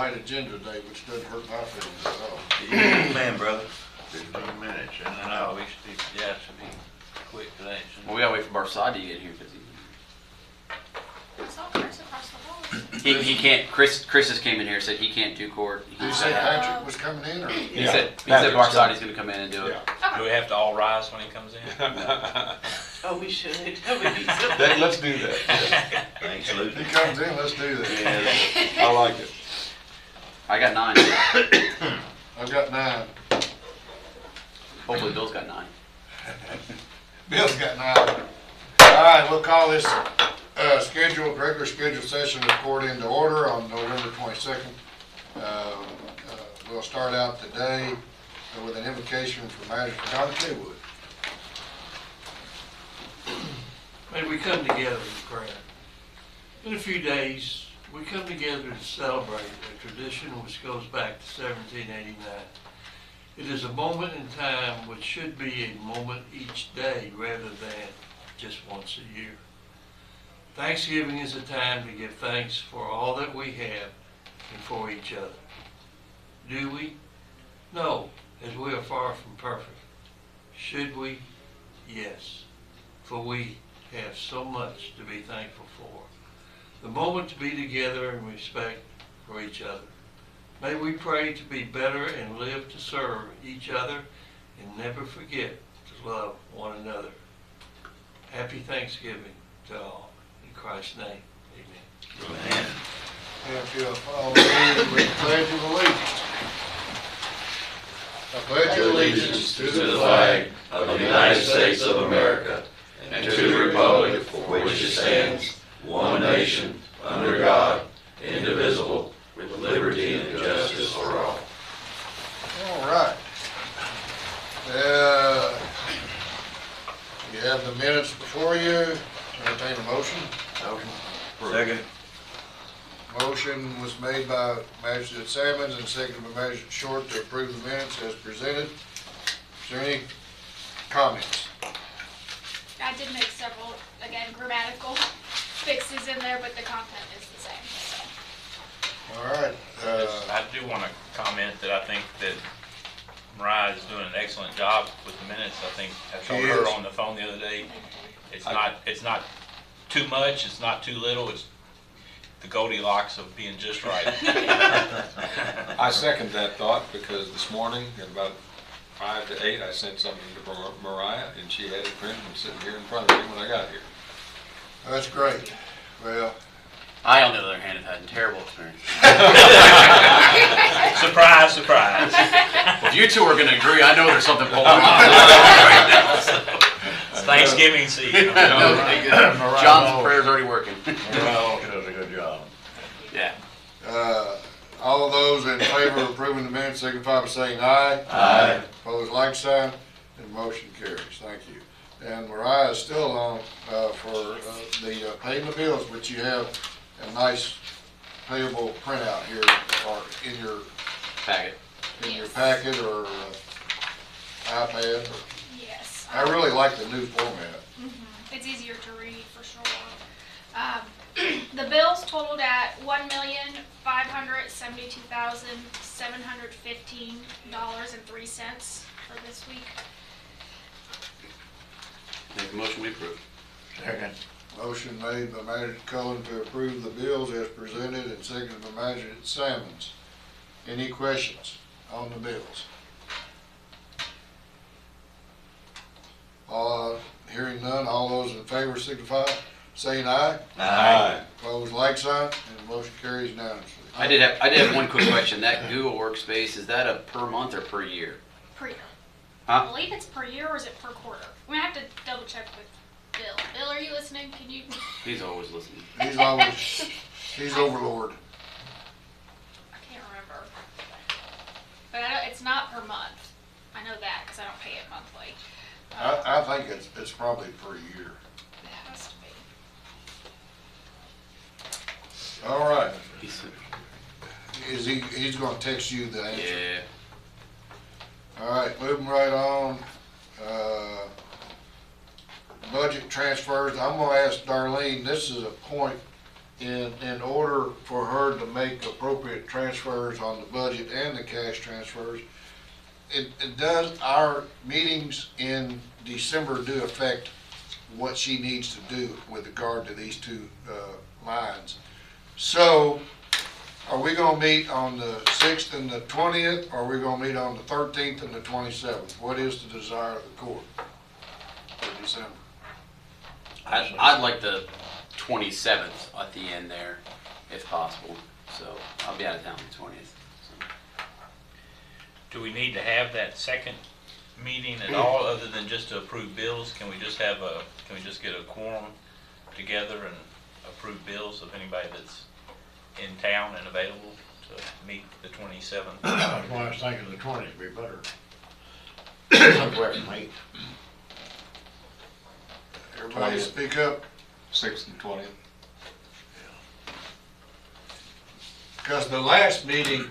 light agenda today, which doesn't hurt my feelings at all. Man, brother. 15 minutes, and then No, we should be, yeah, it should be quick today. Well, we gotta wait for Barsad to get here because I saw Chris across the hall. he can't. Chris just came in here and said he can't do court. Did you say Patrick was coming in, or? He Yeah, said Patrick's Barsadi's gonna come in and do it. Yeah. Do we have to all rise when he comes in? Oh, we should. That would be so. Let's do that. Thanks, If Luke. he comes in, let's do that. I like it. I got 9. I've got 9. Hopefully Bill's got 9. Bill's got 9. All right, we'll call this regular scheduled session of the court into order on November 22nd. We'll start out today with an invocation from Magistrate Caywood. May we come together in prayer. In a few days, we come together to celebrate a tradition which goes back to 1789. It is a moment in time which should be a moment each day rather than just once a year. Thanksgiving is a time to give thanks for all that we have and for each other. Do we? No, as we are far from perfect. Should we? Yes, for we have so much to be thankful for. The moment to be together in respect for each other. May we pray to be better and live to serve each other and never forget to love one another. Happy Thanksgiving to all. In Christ's name, amen. Man. If you'll follow me with the Pledge of Allegiance. I pledge allegiance to the flag of the United States of America and to the republic for which it stands, one nation, under God, indivisible, with liberty and justice for all. All right. You have the minutes before you. Entertain a motion. Second. Motion was made by Magistrate Sammons and seconded by Magistrate Short to approve the minutes as presented. Is there any comments? I did make several, again, grammatical fixes in there, but the content is the same, so. All right. I do want to comment that I think that Mariah is doing an excellent job with the minutes. I think I told She her is. on the phone the other day, it's not too much, it's not too little, it's the Goldilocks of being just right. I second that thought because this morning at about 5 to 8, I sent something to Mariah and she had it printed and sitting here in front of me when I got here. That's great. Well, I, on the other hand, have had a terrible experience. Surprise, surprise. If you two are going to agree, I know there's something pulling on right now. It's Thanksgiving season. John's prayer's already working. Well, does a good job. Yeah. all of those in favor of approving the minutes signify by saying aye. Aye. Opposed, like sign, and motion carries. Thank you. And Mariah is still on for the paying the bills, but you have a nice payable printout here or in your Packet. packet or iPad. Yes. I really like the new format. It's easier to read for sure. The bills totaled at $1,572,715.03 for this week. Make a motion we approve. Second. Motion made by Magistrate Cullen to approve the bills as presented and seconded by Magistrate Sammons. Any questions on the bills? Hearing none, all those in favor signify saying aye. Aye. Opposed, like sign, and the motion carries unanimously. I did have one quick question. That Google Workspace, is that a per month or per year? Per year. Huh? I believe it's per year, or is it per quarter? We have to double check with Bill. Bill, are you listening? Can you? He's always listening. He's overlord. I can't remember. But I know it's not per month. I know that because I don't pay it monthly. I think it's probably per year. It has to be. All right. He's- He's gonna text you the answer. Yeah. All right, moving right on. Budget transfers. I'm gonna ask Darlene, this is a point in order for her to make appropriate transfers on the budget and the cash transfers, does our meetings in December do affect what she needs to do with regard to these two lines? So, are we gonna meet on the 6th and the 20th, or are we gonna meet on the 13th and the 27th? What is the desire of the court for December? I'd like the 27th at the end there, if possible. So I'll be out of town the 20th. So. Do we need to have that second meeting at all, other than just to approve bills? Can we just get a quorum together and approve bills of anybody that's in town and available to meet the 27th? That's why I was thinking the 20th would be better. Somewhere from 8. Everybody speak up, 6th and 20th. because the last meeting,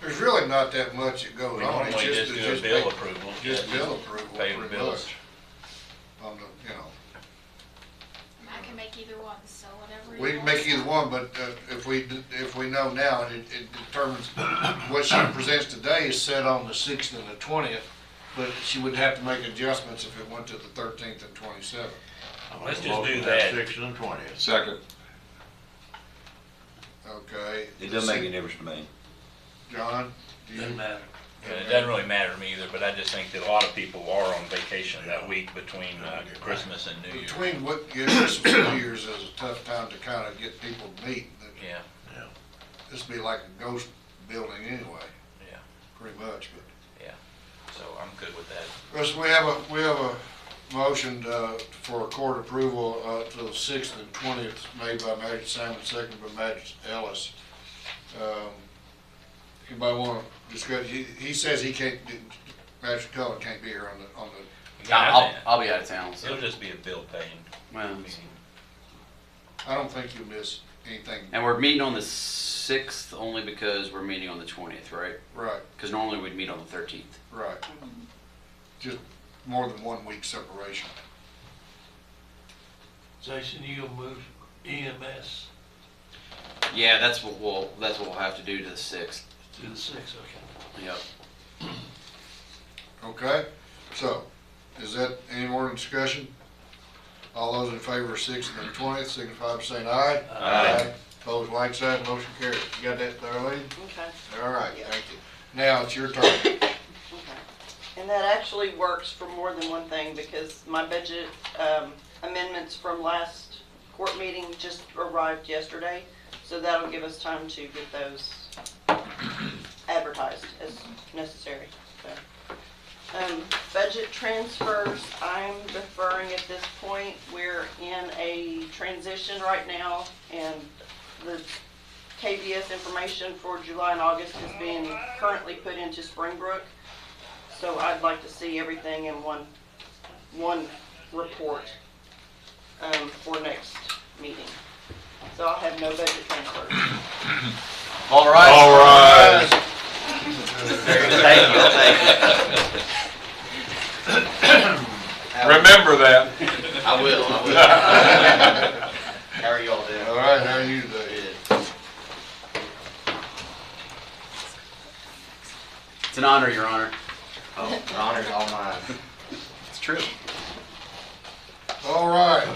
there's really not that much that goes We on. normally It's just do a it's bill make- approval. Just bill approval, Pay the pretty bills. much. On the, you know, I can make either one, so whatever. we you can want. make either one, but if we know now, it determines, what she presents today is set on the 6th and the 20th, but she would have to make adjustments if it went to the 13th and 27th. Let's just do that. 6th and 20th. Second. Okay. It doesn't make any difference to me. John, do you? Doesn't matter. It doesn't really matter to me either, but I just think that a lot of people are on vacation that week between Christmas and New Year. Between what Christmas and New Year's is a tough time to kind of get people to meet. Yeah, This would be like a ghost building anyway, yeah, pretty much, but. so I'm good with that. Yes, we have a motion for court approval to the 6th and 20th made by Magistrate Salmon, second by Magistrate Ellis. Anybody want to discuss? He says he can't, Magistrate Cullen can't be here on the, Yeah, I'll be out of town. So. It'll just be a bill paying Well, meeting. I don't think you'll miss anything. and we're meeting on the 6th only because we're meeting on the 20th, right? Right, Because normally we'd meet on the 13th. right. Just more than 1 week separation. Jason, you gonna move EMS Yeah, that's what we'll have to do to the 6th. to the 6th, okay? Yep. Okay, so, is that any more discussion? All those in favor of 6th and the 20th, signify by saying aye. Aye. Opposed, like sign, motion carries. You got that, Darlene? Okay, All right, Yeah. thank you. Now, it's your turn. okay. And that actually works for more than one thing, because my budget amendments from last court meeting just arrived yesterday. So that'll give us time to get those advertised as necessary. So, budget transfers, I'm deferring at this point. We're in a transition right now, and the KBS information for July and August is being currently put into Springbrook. So I'd like to see everything in one report for next meeting. So I'll have no budget transfers. All right. All right. Thank you. Remember that. I will. How are y'all doing? All right, how are you today? It's an honor, Your Honor. Oh, the honor's all mine. It's true. All right,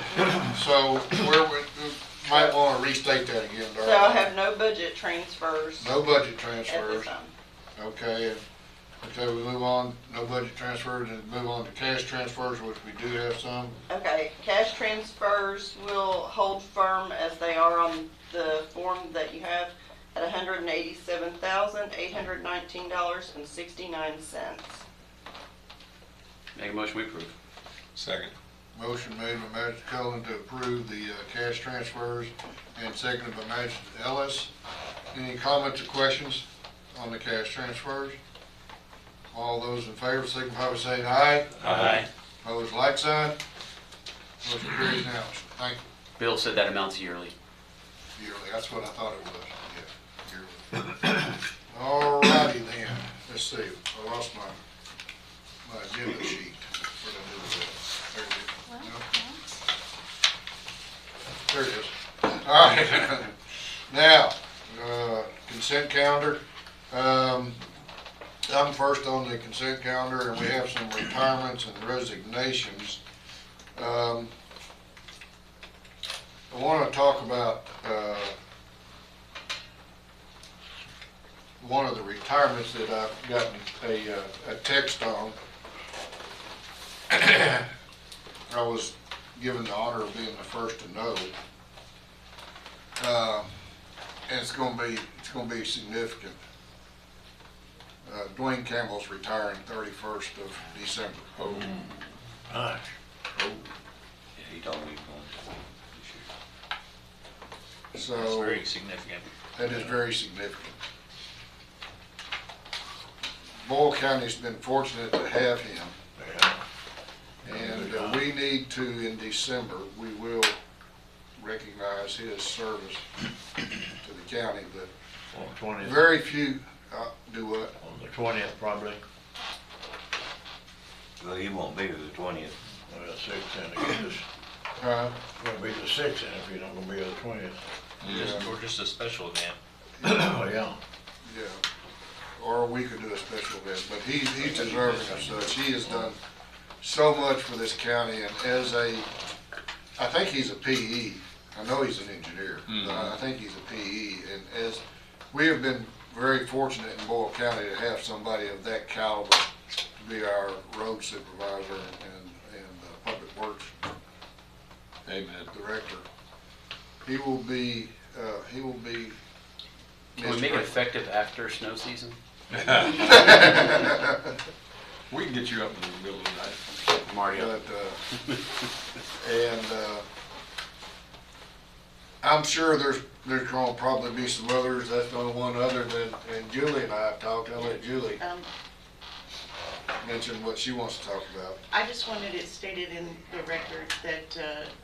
so we might want to restate that again, Darlene. So I have no budget transfers No budget at transfers. this time. Okay, okay, we move on, no budget transfers, and move on to cash transfers, which we do have some. Okay, cash transfers will hold firm as they are on the form that you have at $187,819.69. Make a motion, we approve. Second. Motion made by Magistrate Cullen to approve the cash transfers, and seconded by Magistrate Ellis. Any comments or questions on the cash transfers? All those in favor, signify by saying aye. Aye. Opposed, like sign. Motion carries now. Thank you. Bill said that amounts yearly. Yearly, that's what I thought it was, yeah, yearly. All righty then, let's see, I lost my agenda sheet. Where'd I do that? There it is. Well, No, no. There it is. All All right. Now, consent calendar. I'm first on the consent calendar, and we have some retirements and resignations. I want to talk about one of the retirements that I've gotten a text on. I was given the honor of being the first to know. And it's gonna be significant. Dwayne Campbell's retiring 31st of December. Oh, Nice. Yeah, he told me he was going to. So That's very significant. that is very significant. Boyle County's been fortunate to have him, Yeah. and we need to, in December, we will recognize his service to the county, but On the 20th. very few do what? On the 20th, probably. Well, he won't be here the 20th. Well, 6th, and it gets us. Gonna be the 6th, and if you're not gonna be on the 20th. Or just a special event. Oh, yeah. Yeah, or we could do a special event, but he's deserving of such. He has done so much for this county, and I think he's a PE. I know he's an engineer, but I think he's a PE, and as we have been very fortunate in Boyle County to have somebody of that caliber to be our road supervisor and public works amen. director. He will be Can we missed make it greatly. effective after snow season? We can get you up in the middle of the night. I'm already up. But, I'm sure there's gonna probably be some others. That's the only one other than, and Julie and I have talked. I'll let Julie mention what she wants to talk about. I just wanted it stated in the record that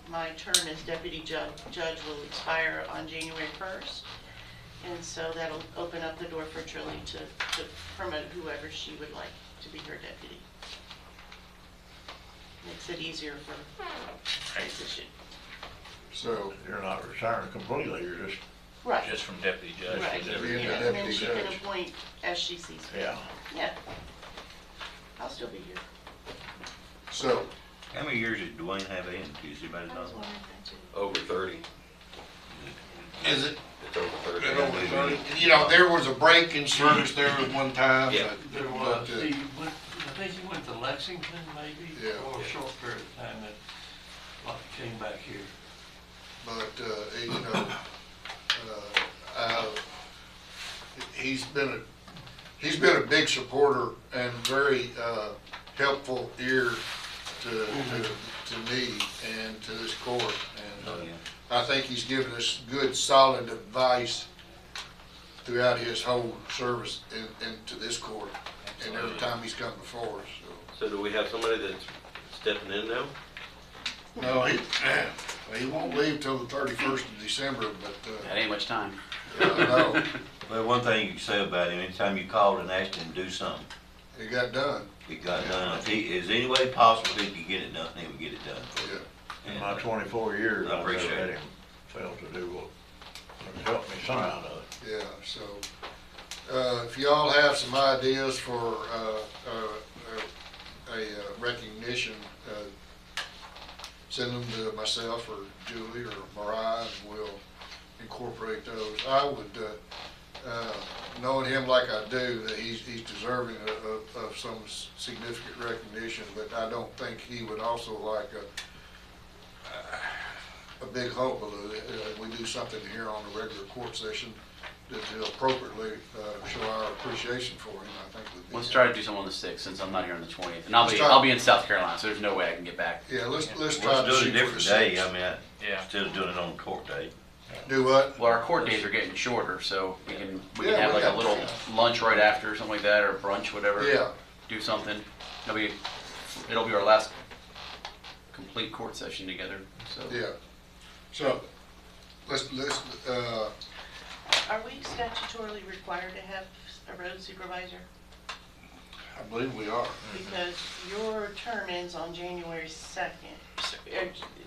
my term as deputy judge will expire on January 1st. And so that'll open up the door for Trilly to promote whoever she would like to be her deputy. Makes it easier for transition. So, You're not retiring completely, you're just, Right, Just from deputy judge. right. to Being deputy the And judge. then deputy she can judge. appoint as she sees fit. yeah. Yeah. I'll still be here. so, How many years did Dwayne have in? Does anybody I know? was wondering that too. Over 30. is it? It's over 30. Over 30? You know, there was a break in service there at one time. Yeah. There but, was, I think he went to Lexington maybe, Yeah. for a short period of time, and came back here. But, you know, he's been a big supporter and very helpful ear to me and to this court. And Oh, yeah. I think he's given us good, solid advice throughout his whole service into this court and every time he's come before us. So do we have somebody that's stepping in now? So, no, he won't leave till the 31st of December, but That ain't much time. I know Well, one thing you can say about him, anytime you called and asked him to do something, it got done. it got done. If is any way possible he could get it done, he would get it done. Yeah. In And, my 24 years, I I've never appreciate had it. him fail to do what, help me some out of it. Yeah, so, if y'all have some ideas for, a recognition, send them to myself or Julie or Mariah, and we'll incorporate those. I would, knowing him like I do, that he's deserving of some significant recognition, but I don't think he would also like a big hullabaloo. We do something here on a regular court session to appropriately show our appreciation for him, I think would be. Let's try to do something on the 6th since I'm not here on the 20th. And Let's try- I'll be in South Carolina, so there's no way I can get back. Yeah, let's try Let's to do it a shoot for the different day, 6th. I mean, Yeah. instead of doing it on court day. Do what? Well, our court days are getting shorter, so we can Yeah, have we like a got- little lunch right after, or something like that, or brunch, whatever. Yeah, Do something. It'll be our last complete court session together, so. yeah. So, let's, Are we statutorily required to have a road supervisor? I believe we are. Because your term ends on January 2nd,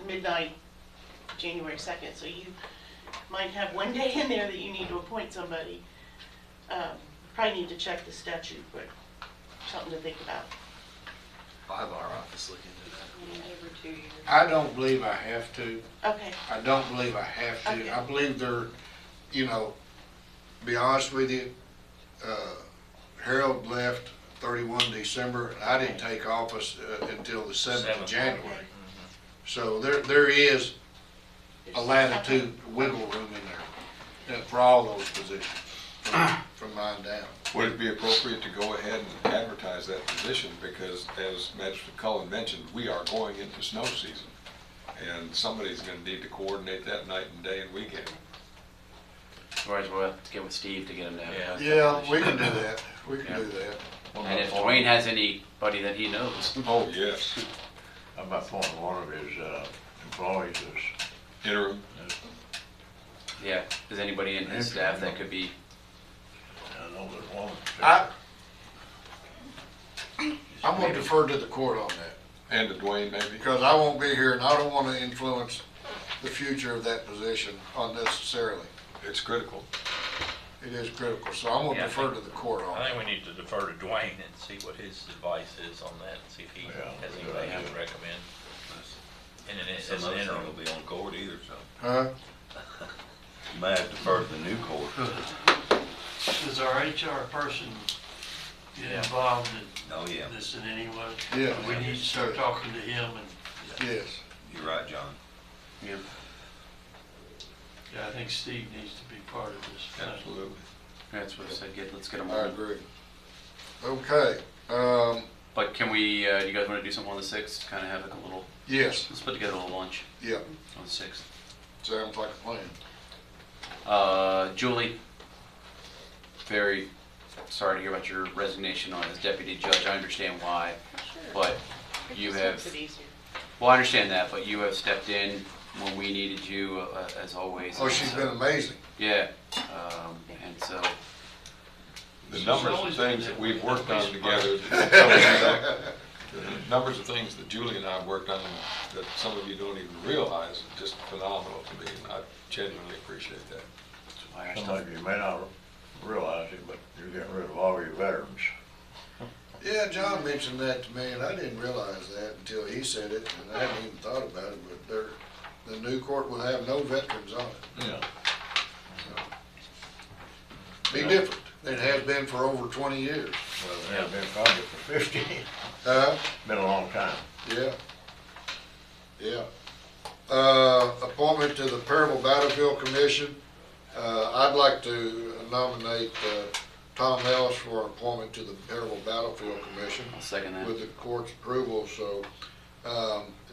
midnight, January 2nd, so might have one day in there that you need to appoint somebody. Probably need to check the statute, but something to think about. I'll have our office look into that. Every 2 years. I don't believe I have to. Okay, I don't believe I have to. Okay. I believe they're, you know, be honest with you, Harold left 31 December, and I didn't take office until the 7th of January. Okay. So there is a latitude, wiggle room in there for all those positions, from mine down. Would it be appropriate to go ahead and advertise that position? Because as Magistrate Cullen mentioned, we are going into snow season. And somebody's gonna need to coordinate that night and day and weekend. Otherwise, we'll have to get with Steve to get him to have. Yeah, we can do that. We can do that. And if Dwayne has anybody that he knows. Oh, yes. How about appointing one of his employees as Interim. Yeah, is anybody in his staff that could be? I know there's one. I'm gonna defer to the court on that, And to Dwayne, maybe? because I won't be here, and I don't wanna influence the future of that position unnecessarily. It's critical. It is critical, so I'm gonna Yeah, I defer to the court on I that. think we need to defer to Dwayne and see what his advice is on that, and see if he Yeah, has good anybody he idea. would recommend. And then Some as of an us interim. ain't gonna be on court either, so. Huh? You might have to defer to the new court. Does our HR person get involved Oh, yeah. in this in any way? Yeah. We need to start talking to him and, Yes. You're right, John. Yeah. yeah, I think Steve needs to be part of this. Absolutely. That's what I said, let's get him I on. agree. Okay, But can we, you guys wanna do something on the 6th? Kinda have like a little, yes, let's put together a little lunch yeah, on the 6th. sounds like a plan. Julie, very sorry to hear about your resignation on as deputy judge. I understand why, but you have, well, I understand that, but you have stepped in when we needed you, as always. Oh, she's been amazing. Yeah, and so, The She's numbers of always things been that we've that worked on piece of together, pie. some of you don't- the numbers of things that Julie and I have worked on that some of you don't even realize are just phenomenal to me, and I genuinely appreciate that. that's why I Some started. of you may not realize it, but you're getting rid of all your veterans. Yeah, John mentioned that to me, and I didn't realize that until he said it, and I hadn't even thought about it, but the new court will have no veterans on it. Yeah. Be different. It has been for over 20 years. Well, it has been probably for 50, been a long time. Yeah. Yeah. Appointment to the Perryville Battlefield Commission. I'd like to nominate Tom Ellis for an appointment to the Perryville Battlefield Commission I'll second that. with the court's approval, so,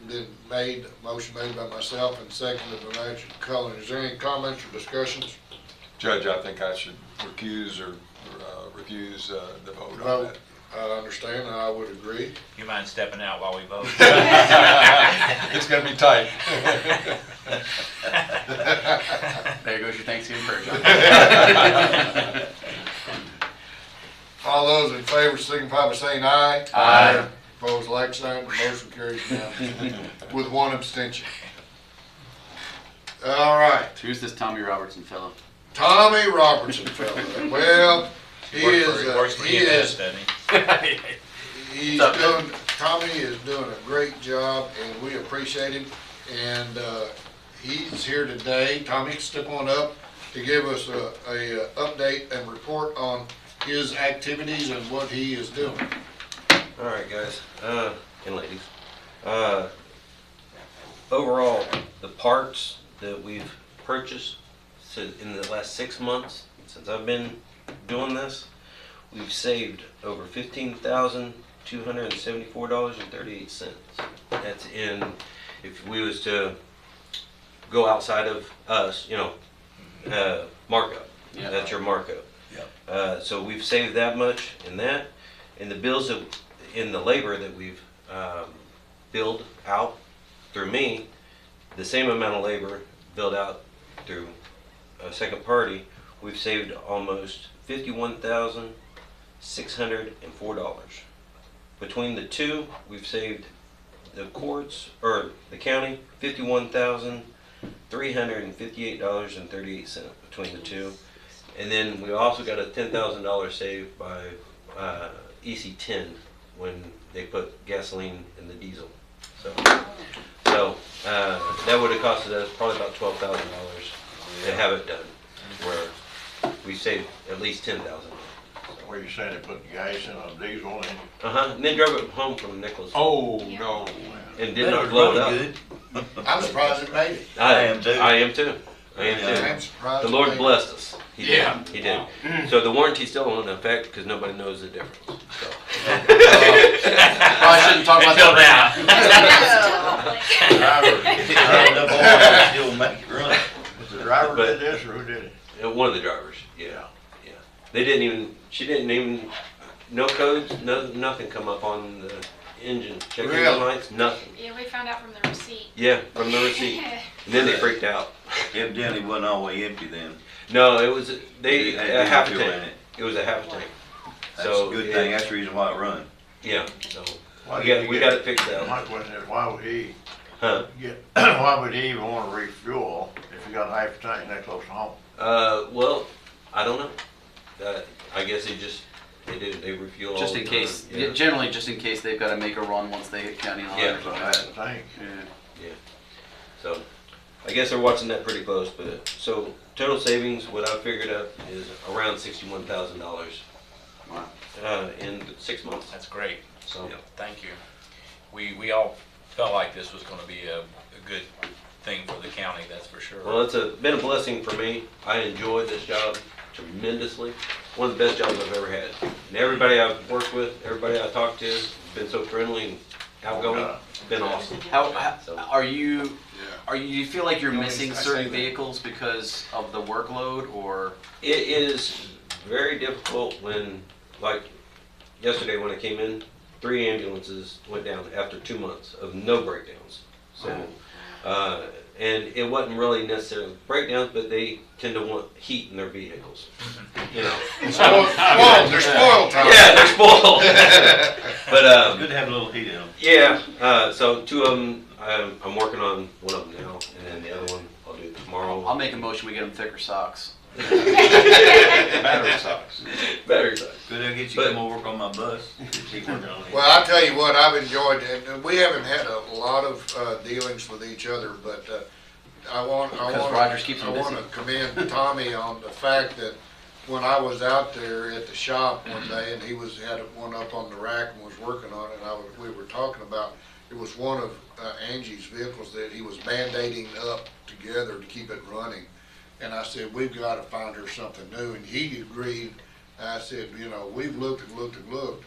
then motion made by myself and seconded by Magistrate Cullen. Is there any comments or discussions? Judge, I think I should recuse the vote on Vote. that. I understand, and I would agree. You mind stepping out while we vote? It's gonna be tight. There goes your Thanksgiving prayer, John. All those in favor signify by saying aye. Aye. Opposed, like sign, the motion carries unanimously with one abstention. All right, Who's this Tommy Robertson fellow? Tommy Robertson, fella. Well, Works for he EMS, is, doesn't he? he's What's up, doing, Tommy is doing a great job, and we appreciate him. And, he's here today. Tommy, step on up to give us a update and report on his activities and what he is doing. All right, guys, and ladies. Overall, the parts that we've purchased in the last 6 months, since I've been doing this, we've saved over $15,274.38. That's in, if we was to go outside of us, markup. Yeah. That's your markup. So we've saved that much in that, and the bills that, in the labor that we've billed out through me, the same amount of labor billed out through a second party, we've saved almost $51,604. Between the two, we've saved the courts, or the county, $51,000 $358.38 between the two. And then we also got a $10,000 saved by EC10 when they put gasoline in the diesel. So that would have costed us probably about $12,000 to have it done, where we saved at least $10,000. Where you saying they put gas in a diesel and? And then drove it home from Nicholas. Oh, no. And did not blow it up. Good. I'm surprised it made it. I am too. I am too. I'm surprised. The it Lord made it. blessed us. He Yeah. did. He did. So the warranty's still in effect because nobody knows the difference. So. Probably shouldn't talk about Until that. The boys still make it run. Was the driver But- did this or who did it? One of the drivers. Yeah. They didn't even. She didn't even. No codes. Nothing come up on the engine. Checking the Really? lights. Nothing. Yeah, we found out from the receipt. Yeah, from the receipt. And then they freaked out. Evidently wasn't all the way empty then. No, it was It a had half a fuel in tank. it. It was a half a tank. That's So a good thing, that's the reason why it run. Yeah. So Why we did got he we get- got it fixed out. My question is, why would he Huh? get, why would he even wanna refuel if he got half a tank that close to home? Well, I don't know. I guess they refuel Just all in the case, time. Yeah. generally just in case they've got to make a run once they hit county line Yeah. or So something. half a tank. Yeah. So I guess they're watching that pretty close. But so total savings, what I figured up is around $61,000 Wow. in 6 months. That's great. So Yeah, thank you. We all felt like this was gonna be a good thing for the county, that's for sure. well, it's been a blessing for me. I enjoyed this job tremendously. One of the best jobs I've ever had. And everybody I've worked with, everybody I talked to, has been so friendly and outgoing. It's been awesome. How So- are you? Yeah. Are you feel like you're No, missing I say certain that. vehicles because of the workload, or? It is very difficult when, like yesterday when I came in, 3 ambulances went down after 2 months of no breakdowns. So, and it wasn't really necessarily breakdowns, but they tend to want heat in their vehicles. You know. Spoiled, they're spoiled, Tom. Yeah, they're spoiled. But Good to have a little heat in them. yeah, so 2 of them, I'm working on one of them now, and then the other one I'll do tomorrow. I'll make a motion. We get them thicker socks. Battery socks. Battery side. Good to get you But- come over work on my bus. Keep working on it. Well, I'll tell you what, I've enjoyed it, and we haven't had a lot of dealings with each other, but I want Because Rogers keeps I him want busy. to commend Tommy on the fact that when I was out there at the shop one day, and he had one up on the rack and was working on it, and we were talking about, it was one of Angie's vehicles that he was Band-Aiding up together to keep it running. And I said, we've got to find her something new, and he agreed. I said, you know, we've looked and looked and looked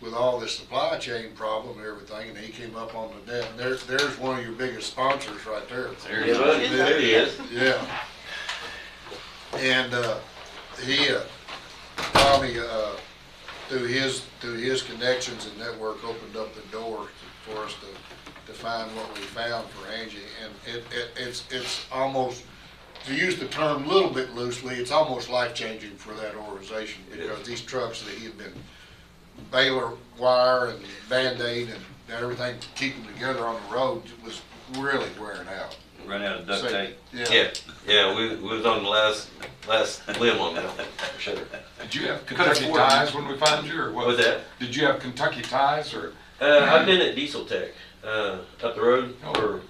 with all this supply chain problem and everything, and he came up on the deck. There's one of your biggest sponsors right there. Yeah, but there he is. Yeah. And Tommy, through his connections and network, opened up the door for us to find what we found for Angie, and it's almost, to use the term a little bit loosely, it's almost life-changing for that organization, because these trucks that he had been baler wire and Band-Aid and everything to keep them together on the road was really wearing out. Run out of duct So, tape. Yeah, we was on the last limb on that one, for sure. Did you have Kentucky ties when we found you, or what? What was that? Did you have Kentucky ties, or? I've been at Diesel Tech, up the road for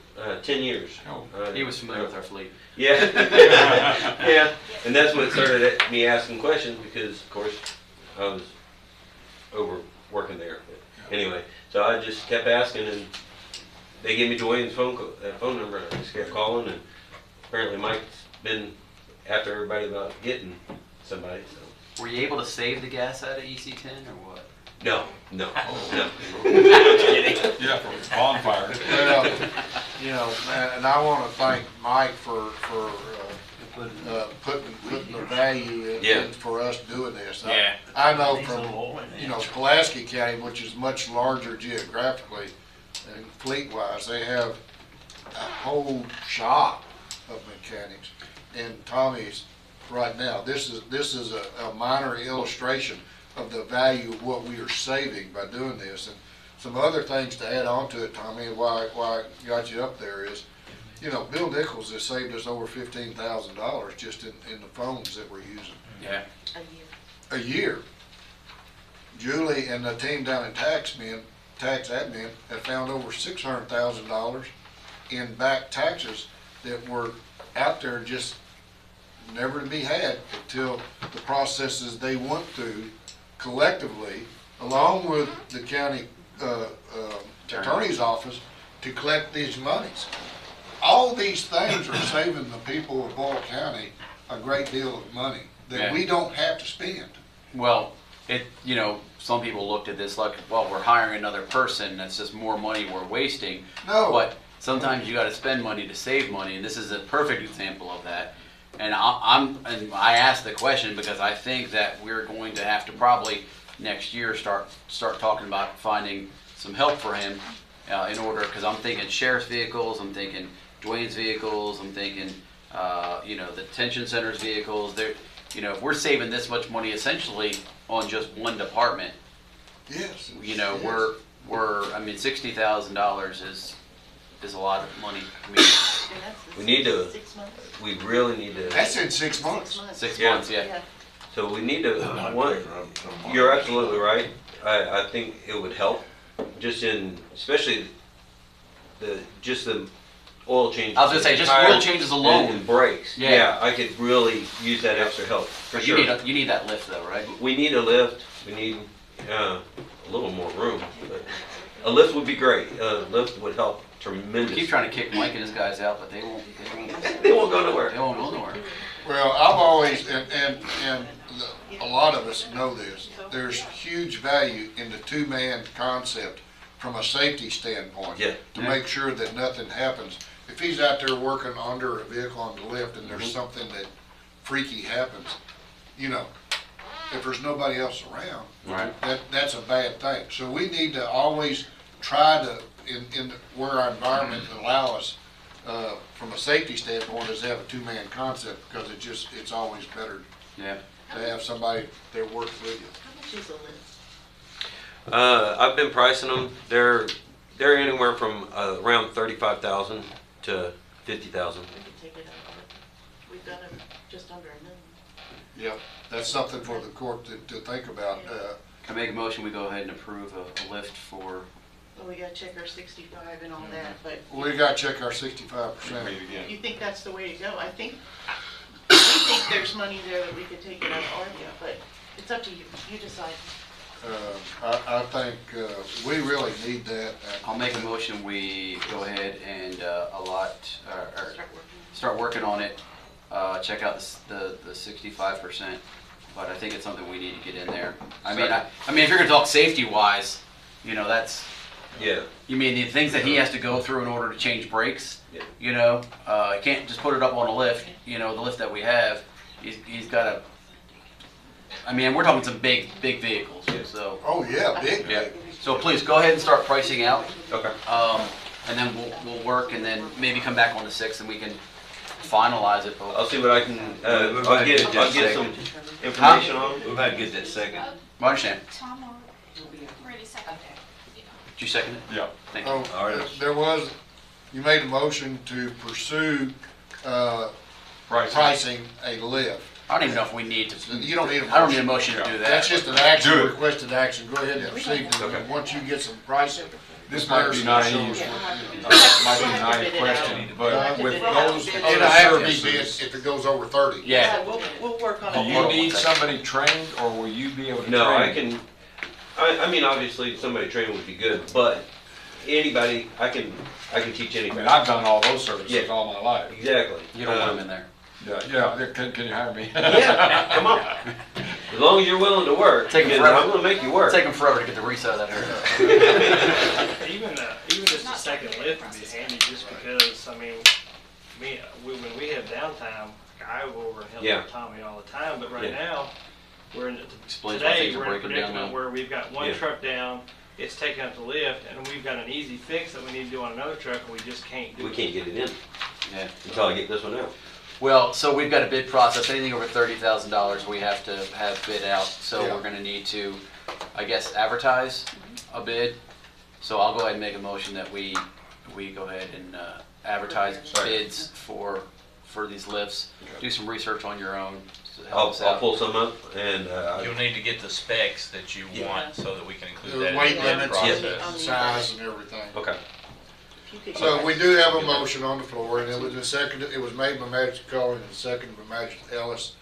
10 years. Oh. He was familiar with our fleet. Yeah. Yeah, and that's what started at me asking questions, because of course I was overworking there. But anyway, so I just kept asking, and they gave me Dwayne's phone number, and I just kept calling, and apparently Mike's been after everybody about getting somebody, so. Were you able to save the gas out of EC10 or what? No. Yeah, from bonfire. Well, you know, and I want to thank Mike for putting the value in for us doing this. Yeah. I know from, you know, Pulaski County, which is much larger geographically and fleet-wise, they have a whole shop of mechanics. And Tommy's right now, this is a minor illustration of the value of what we are saving by doing this. And some other things to add on to it, Tommy, why I got you up there is, You know, Bill Nichols has saved us over $15,000 just in the phones that we're using. Yeah. A year. Julie and the team down in tax admin have found over $600,000 in back taxes that were out there just never to be had until the processes they went through collectively, along with the county attorney's office, to collect these monies. All these things are saving the people of Boyle County a great deal of money that we don't have to spend. Well, some people looked at this like, well, we're hiring another person, that's just more money we're wasting. No. But sometimes you gotta spend money to save money, and this is a perfect example of that. And I asked the question because I think that we're going to have to probably next year start talking about finding some help for him in order, because I'm thinking sheriff's vehicles, I'm thinking Dwayne's vehicles, I'm thinking, the detention center's vehicles. If we're saving this much money essentially on just one department, Yes. we're $60,000 is a lot of money. I mean, we really need to, That's in 6 months. 6 Yeah. months, yeah. so we need to, you're absolutely right. I think it would help, especially the oil changes. I was gonna say, just tires oil changes alone. and brakes. Yeah. Yeah, I could really use that extra help, for But sure. you need that lift though, right? We need a lift, we need a little more room, but a lift would be great. A lift would help We tremendous. keep trying to kick Mike and his guys out, but they won't They won't go nowhere. They won't go nowhere. Well, I've always, and a lot of us know this, there's huge value in the two-man concept from a safety standpoint. Yeah. To make sure that nothing happens. If he's out there working under a vehicle on the lift and Mm-hmm. there's something that freaky happens, if there's nobody else around, Right. that's a bad thing. So we need to always try to, where our environment allow us, from a safety standpoint, is to have a two-man concept, because it's always better Yeah. to have somebody that works with you. How much is a lift? I've been pricing them. They're anywhere from around 35,000 to 50,000. We can take it out of it. We've done it just under $1 million. Yep, that's something for the court to think about. Can I make a motion, we go ahead and approve a lift for, Well, we gotta check our 65 and all that, but We gotta check our 65%. Read it again. you think that's the way to go? I think, we think there's money there that we could take it out of ARPA, but it's up to you. You decide. I think we really need that. I'll make a motion, we go ahead and allot, or Start working. start working on it, check out the 65%, but I think it's something we need to get in there. I mean, if you're gonna talk safety-wise, that's, Yeah. you mean the things that he has to go through in order to change brakes? Yeah. You can't just put it up on a lift, the lift that we have, he's gotta, we're talking some big vehicles, so. Oh, yeah, big. Yeah, so please, go ahead and start pricing out, Okay. and then we'll work, and then maybe come back on the 6th and we can finalize it. I'll see what I can, I'll get some information on. We've had to get that second. I understand. Tom already seconded it. Did you second it? Yeah. Thank you. Oh, All right. you made a motion to pursue pricing a lift. I don't even know if we need to, You don't need a motion. I don't need a motion to do that. That's just an action, Do it. requested action. Go ahead and proceed. And Okay. once you get some pricing. This might be naive, might be a naive question, but with those It'll other have to be bid services, if it goes over 30. Yeah. We'll work on do it. you need somebody trained, or will you be able to train? No, I can, obviously, somebody trained would be good, but anybody, I can teach I mean, anybody. I've done all those services Yeah. all my life. Exactly. You don't want them in there. Yeah, can you hire me? Yeah, come on. As long as you're willing to work, Take 'em because forever. I'm gonna make you work. It'll take them forever to get the reset of that hair. Even just a second lift would be handy, just because, when we have downtime, I go over and help Yeah. Tommy all the time, but right Yeah. now, Explains why today, things are we're in a breaking down predicament now. where we've got one Yeah. truck down, it's taking up the lift, and we've got an easy fix that we need to do on another truck, and we just can't do We it. can't get it in Yeah. until I get this one out. Well, so we've got a bid process, anything over $30,000 we have to have bid out, so Yeah. we're gonna need to, I guess, advertise a bid. So I'll go ahead and make a motion that we go ahead and advertise Second. bids for these lifts. Do some research on your own. to help I'll, us I'll out. pull some up and, You'll need to get the specs that you want so that we can include that The in weight the limits, process. size and everything. okay. So we do have a motion on the floor, and it was seconded, it was made by Magistrate Cullen and seconded by Magistrate Ellis,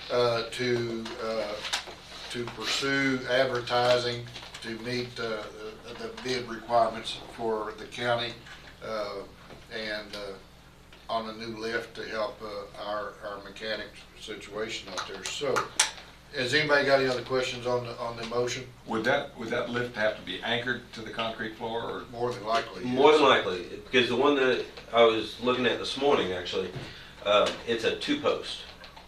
to pursue advertising to meet, the bid requirements for the county, and, on a new lift to help, our mechanic situation out there. So, has anybody got any other questions on the motion? Would that lift have to be anchored to the concrete floor, or? More than likely. More yes. than likely, because the one that I was looking at this morning, actually, it's a 2-post,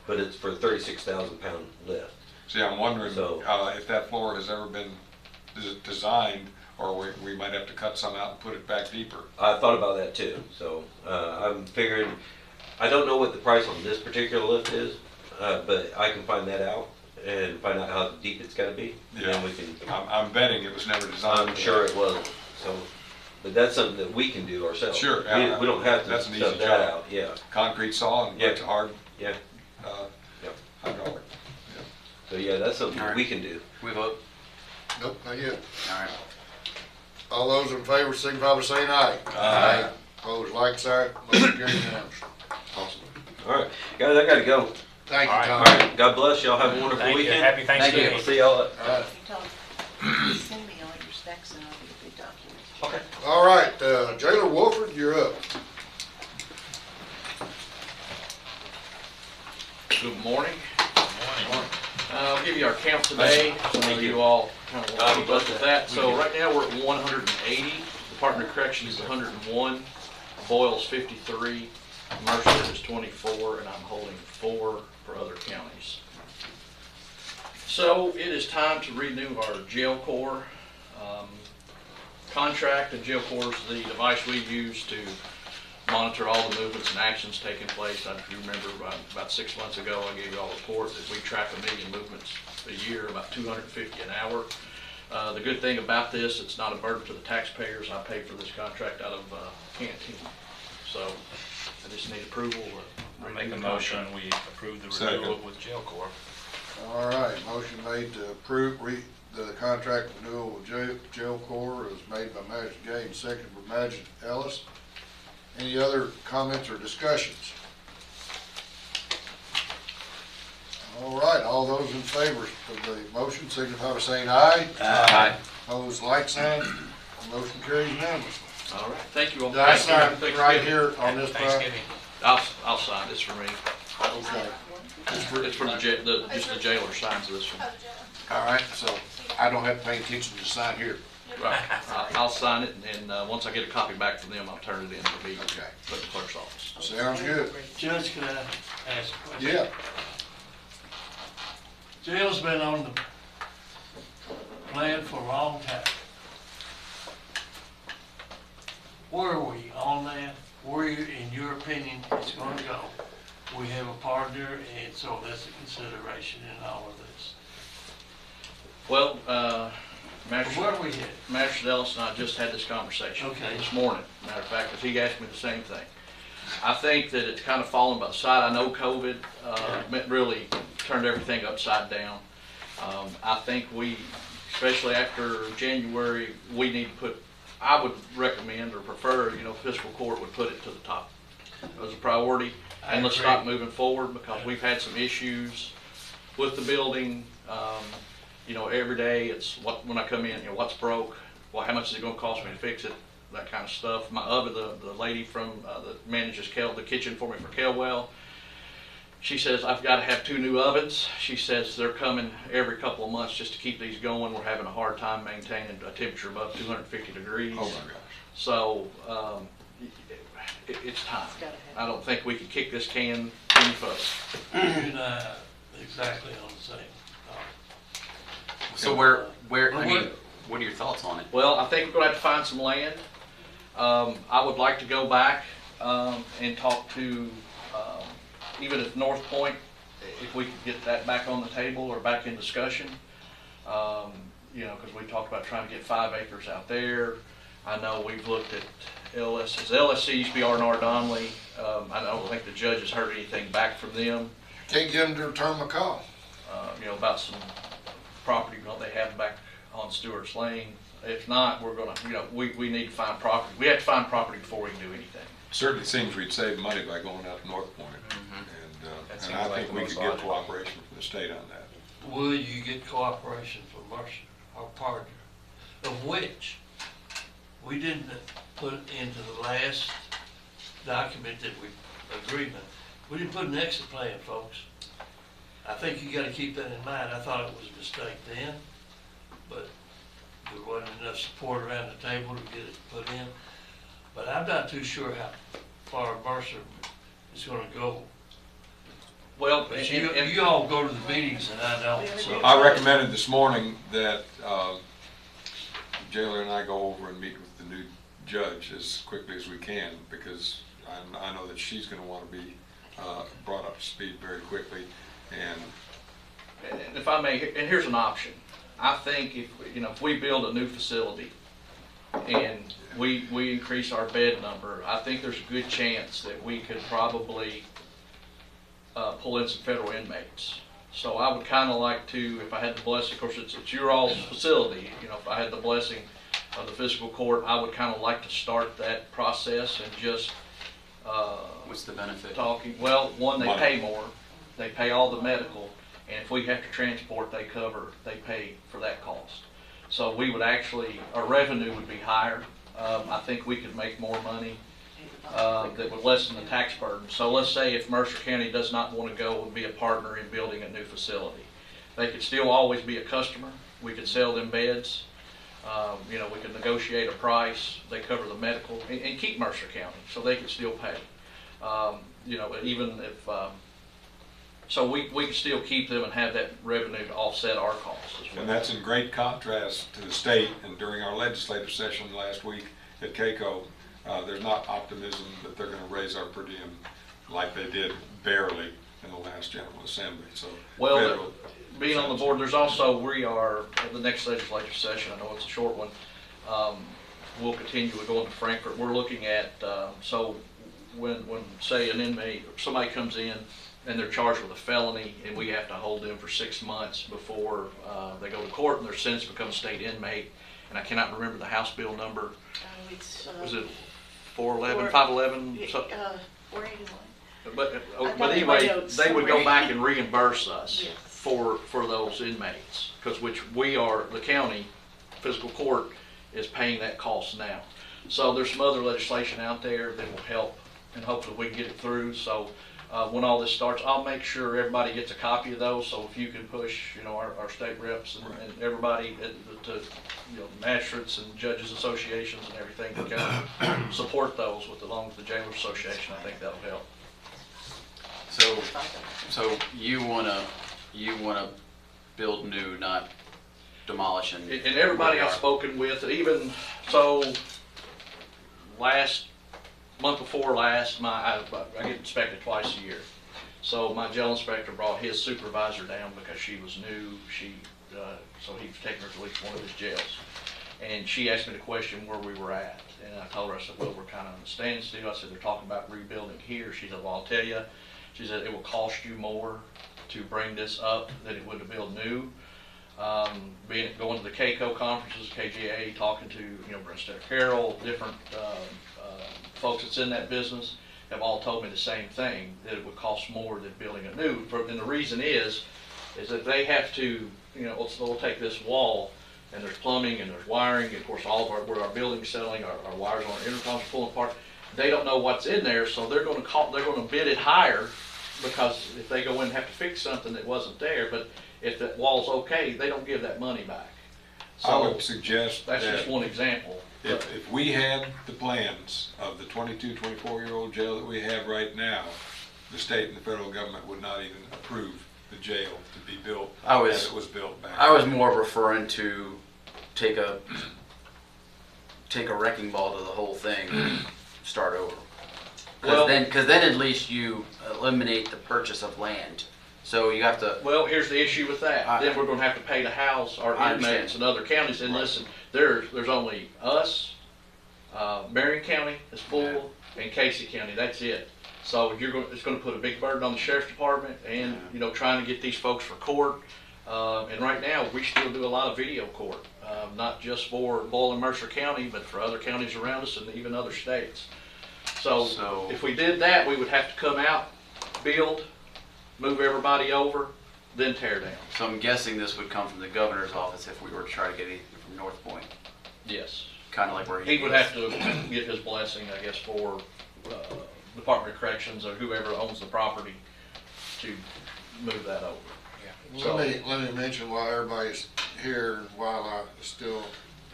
but it's for a 36,000 pound lift. See, I'm wondering, So- if that floor has ever been designed, or we might have to cut some out and put it back deeper. I thought about that too, so I'm figuring, I don't know what the price on this particular lift is, but I can find that out and find out how deep it's gotta be. And then we can, I'm betting it was never designed. I'm for sure that. it wasn't, so, but that's something that we can do ourselves. Sure, We don't have to that's an sub easy that job. out, yeah, Concrete saw and Yeah. it's hard, yeah. Yep. hydraulic. So yeah, that's something All right. we can do. We vote. Nope, not yet. All right. All those in favor signify by saying aye. Aye. Opposed, like sign, motion carries unanimously. Awesome. All right, guys, I gotta go. Thank you, All right. Tom. All right, God bless y'all, have a wonderful Thank you. weekend. Happy Thanksgiving. See y'all. All right. Send me all your specs and I'll get the documents. Okay. All right, Jailer Wofford, you're up. Good morning. Morning. I'll give you our count today, so you all kind of want to keep up with that. So right now, we're at 180. Department of Corrections is 101. Boyle's 53. Mercer is 24, and I'm holding 4 for other counties. So it is time to renew our jail corps contract. And jail corps is the device we use to monitor all the movements and actions taking place. I remember about 6 months ago, I gave you all a report that we track 1 million movements a year, about 250 an hour. The good thing about this, it's not a burden to the taxpayers. I pay for this contract out of canteen. So I just need approval. I make a motion, we approve the Second. renewal with jail corps. All right, motion made to approve the contract renewal with jail corps is made by Magistrate Gay and seconded by Magistrate Ellis. Any other comments or discussions? All right, all those in favor of the motion signify by saying aye. Aye. Opposed, like sign. Motion carries unanimously. All right, thank you all. Did I Thank you. sign Thanksgiving. right here on this part? Thanksgiving. I'll sign this for me. Okay. It's for just the jailer signs this one. All right, so I don't have to pay attention to sign here. Right. I'll sign it, and once I get a copy back from them, I'll turn it in to be Okay. put in the clerk's office. Sounds good. Judge, can I ask a question? Yeah. Jail's been on the plan for a long time. Where are we on that? Where, in your opinion, it's gonna go? We have a partner, and so that's a consideration in all of this. Well, Where Magistrate are we headed? Magistrate Ellis and I just had this conversation Okay. this morning. Matter of fact, 'cause he asked me the same thing. I think that it's kind of fallen by the side. I know COVID really turned everything upside down. I think we, especially after January, we need to put, I would recommend or prefer, fiscal court would put it to the top as a priority. And let's stop moving forward because we've had some issues with the building. Every day it's when I come in, what's broke, well, how much is it gonna cost me to fix it, that kind of stuff. My oven, the lady from, that manages the kitchen for me for Caywood, she says, I've gotta have 2 new ovens. She says they're coming every couple of months just to keep these going. We're having a hard time maintaining a temperature above 250 degrees. Oh my gosh. So, it's time. I don't think we can kick this can any further. You and I exactly on the same thought. So where, what are your thoughts on it? Well, I think we're gonna have to find some land. I would like to go back, and talk to, even if North Point, if we could get that back on the table or back in discussion. Cause we talked about trying to get 5 acres out there. I know we've looked at LSC used to be R&R Donnelly. I don't think the judge has heard anything back from them, Can't get them to return my call. about some property they have back on Stewart's Lane. If not, we're gonna, we need to find property. We have to find property before we can do anything. Certainly seems we'd save money by going out to North Point. That And seems I like think the we most could get logical. cooperation from the state on that. Will you get cooperation from Mercer, our partner, of which we didn't put into the last document that agreement, we didn't put an exit plan, folks. I think you gotta keep that in mind. I thought it was a mistake then, but there wasn't enough support around the table to get it put in. But I'm not too sure how far Mercer is gonna go. Well, But you all go to the meetings and I don't, so. I recommended this morning that Jailer and I go over and meet with the new judge as quickly as we can, because I know that she's going to want to be brought up to speed very quickly. And And if I may, and here's an option. I think if we build a new facility and we increase our bed number, I think there's a good chance that we could probably pull in some federal inmates. So I would kind of like to, if I had the blessing, of course it's your all's facility, if I had the blessing of the fiscal court, I would kind of like to start that process and just What's the benefit? talking. Well, one, they Money. pay more, they pay all the medical, and if we have to transport, they pay for that cost. So we would actually, our revenue would be higher. I think we could make more money that would lessen the tax burden. So let's say if Mercer County does not want to go and be a partner in building a new facility, they could still always be a customer. We could sell them beds. We could negotiate a price. They cover the medical and keep Mercer County, so they could still pay. Even if so, we could still keep them and have that revenue to offset our costs as well. And that's in great contrast to the state. And during our legislative session last week at CAECO, there's not optimism that they're going to raise our per diem like they did barely in the last General Assembly. So, Well, federal- being on the board, there's also, we are, the next legislative session, I know it's a short one, we'll continue with going to Frankfurt. We're looking at, so when say an inmate, or somebody comes in and they're charged with a felony and we have to hold them for 6 months before they go to court and their sentence becomes state inmate, and I cannot remember the House bill number. Was it 411, 511? 481. But got it in my anyway, notes they would go somewhere. back and reimburse us Yes. for those inmates, because we are, the county fiscal court is paying that cost now. So there's some other legislation out there that will help, and hopefully we can get it through. So when all this starts, I'll make sure everybody gets a copy of those. So if you can push, our state reps and everybody to magistrates and judges associations and everything to kind of support those along with the Jailers Association, I think that'll help. So you wanna build new, not demolish and. And everybody I've spoken with, even, so, month before last, I get inspected twice a year. So my jail inspector brought his supervisor down because she was new, so he was taking her to at least one of his jails. And she asked me the question where we were at, and I told her, I said, well, we're kind of on a standstill. I said, they're talking about rebuilding here. She said, well, I'll tell you. She said, it will cost you more to bring this up than it would to build new. Going to the CAECO conferences, KGA, talking to, Brent Carroll, different folks that's in that business have all told me the same thing, that it would cost more than building a new. And the reason is that they have to, they'll take this wall, and there's plumbing and there's wiring, and of course where our building's settling, our wires on our intercoms are pulling apart. They don't know what's in there, so they're going to bid it higher, because if they go in and have to fix something that wasn't there, but if that wall's okay, they don't give that money back. I So would suggest that's that just one example. if we had the plans of the 22, 24-year-old jail that we have right now, the state and the federal government would not even approve the jail to be built as it was built back. I was more referring to take a wrecking ball to the whole thing and start over. Because then at least you eliminate the purchase of land. So you have to. Well, here's the issue with that. Then we're going to have to pay to house our I inmates understand. in other counties. And Right. listen, there's only us Marion County is full, and Casey County, that's it. So it's gonna put a big burden on the sheriff's department and, you know, trying to get these folks for court. And right now, we still do a lot of video court, not just for Boyle and Mercer County, but for other counties around us and even other states. So if we did that, we would have to come out, build, move everybody over, then tear down. So I'm guessing this would come from the governor's office if we were to try to get anything from North Point. Yes. Kind of like where He would have to get his blessing, I guess, for Department of Corrections or whoever owns the property to move that over. So- Let me mention while everybody's here, and while I still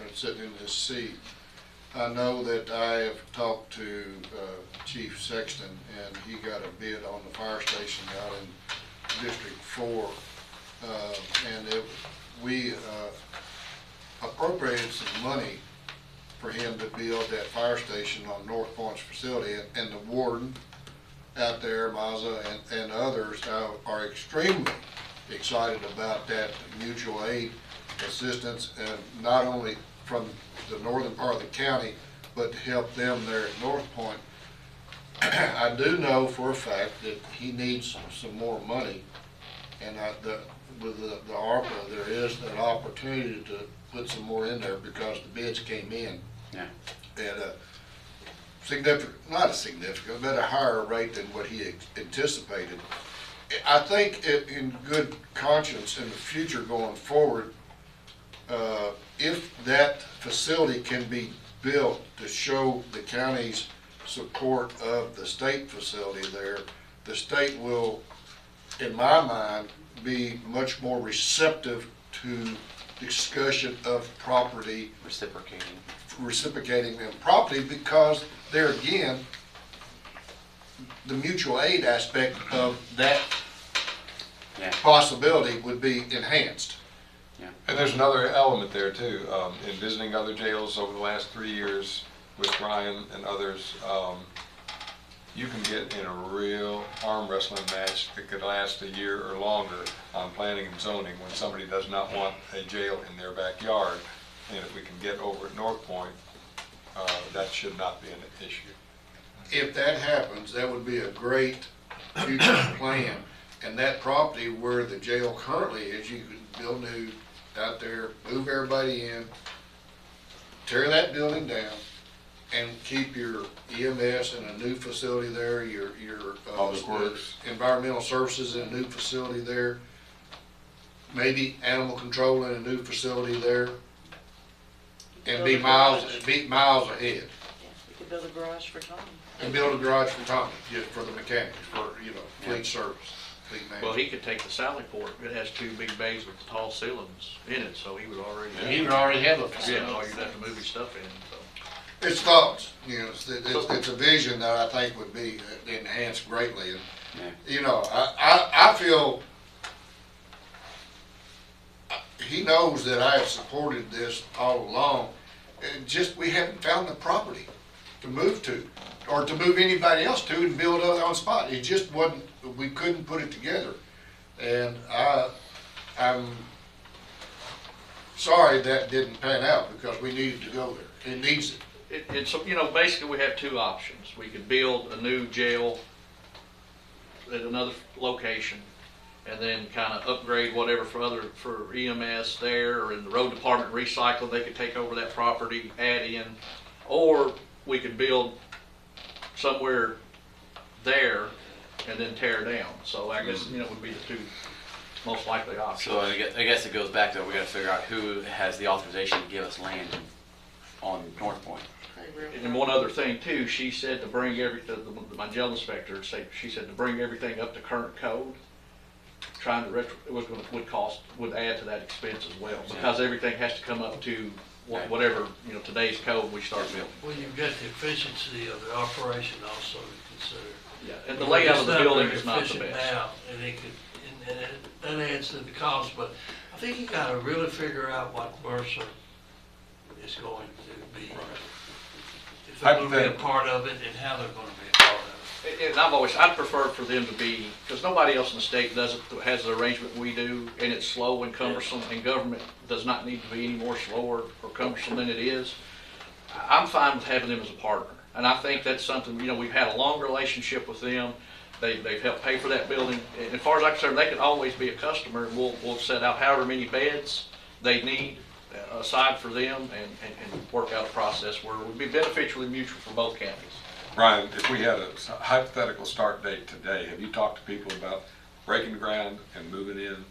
am sitting in this seat, I know that I have talked to Chief Sexton, and he got a bid on the fire station out in District 4. We appropriated some money for him to build that fire station on North Point's facility, and the warden out there, Mazza, and others are extremely excited about that mutual aid assistance, and not only from the northern part of the county, but to help them there at North Point. I do know for a fact that he needs some more money, and with the ARPA, there is an opportunity to put some more in there because the bids came in at a significant, not a significant, but a higher rate than what he anticipated. I think in good conscience in the future going forward, if that facility can be built to show the county's support of the state facility there, the state will, in my mind, be much more receptive to discussion of property. Reciprocating and property, because there again, the mutual aid aspect of that possibility would be enhanced. And there's another element there too. In visiting other jails over the last 3 years with Brian and others, you can get in a real arm wrestling match that could last a year or longer on planning and zoning when somebody does not want a jail in their backyard. And if we can get over at North Point, that should not be an issue. If that happens, that would be a great future plan. And that property where the jail currently is, you could build new out there, move everybody in, tear that building down, and keep your EMS in a new facility there, your Public Works, environmental services in a new facility there, maybe animal control in a new facility there, and be miles ahead. We could build a garage for Tommy. And build a garage for Tommy, just for the mechanics, for, fleet service, fleet management. Well, he could take the Sally Port. It has 2 big bays with tall ceilings in it, so he would already. He would already have a facility. Yeah, all you'd have to move his stuff in, so. It's thoughts, it's a vision that I think would be enhanced greatly. And, I feel, he knows that I have supported this all along. We haven't found the property to move to, or to move anybody else to and build on spot. It just wasn't, we couldn't put it together. And I'm sorry that didn't pan out, because we needed to go there. It needs it. It's, basically we have 2 options. We could build a new jail at another location and then kind of upgrade whatever for EMS there, or in the road department recycle, they could take over that property, add in, or we could build somewhere there and then tear down. So I guess, would be the 2 most likely options. So I guess it goes back to, we gotta figure out who has the authorization to give us land on North Point. And one other thing too, she said to bring my jail inspector, she said to bring everything up to current code. Trying to would add to that expense as well, because everything has to come up to whatever, today's code we start building. Well, you've got the efficiency of the operation also to consider. Yeah, and the layout of the building is not the Efficient best. now, and that adds to the cost, but I think you gotta really figure out what Mercer is going to be. If they're gonna be a part of it, and how they're gonna be a part of it. And I'd prefer for them to be, because nobody else in the state has the arrangement we do, and it's slow and cumbersome, and government does not need to be any more slower or cumbersome than it is. I'm fine with having them as a partner. And I think that's something, you know, we've had a long relationship with them. They've helped pay for that building. And as far as I'm concerned, they can always be a customer, and we'll set out however many beds they need aside for them and work out a process where it would be beneficial and mutual for both counties. Brian, if we had a hypothetical start date today, have you talked to people about breaking ground and moving in?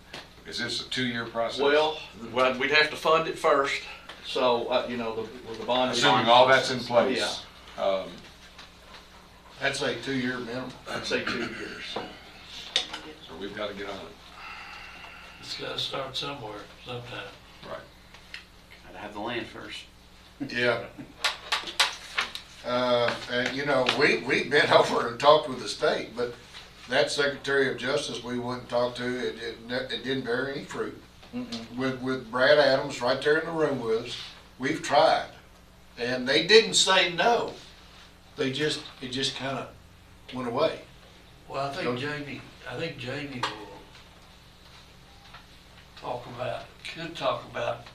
Is this a 2-year process? Well, we'd have to fund it first, so, you know, with the bond. Assuming all that's in place. Yeah. I'd say 2-year minimum. I'd say 2 years. So we've got to get on it. It's gotta start somewhere, sometime. Right. Gotta have the land first. Yeah. And you know, we've been over and talked with the state, but that Secretary of Justice we wouldn't talk to, it didn't bear any fruit. With Brad Adams right there in the room with us, we've tried, and they didn't say no. It just kind of went away. Well, I think Jamie will could talk about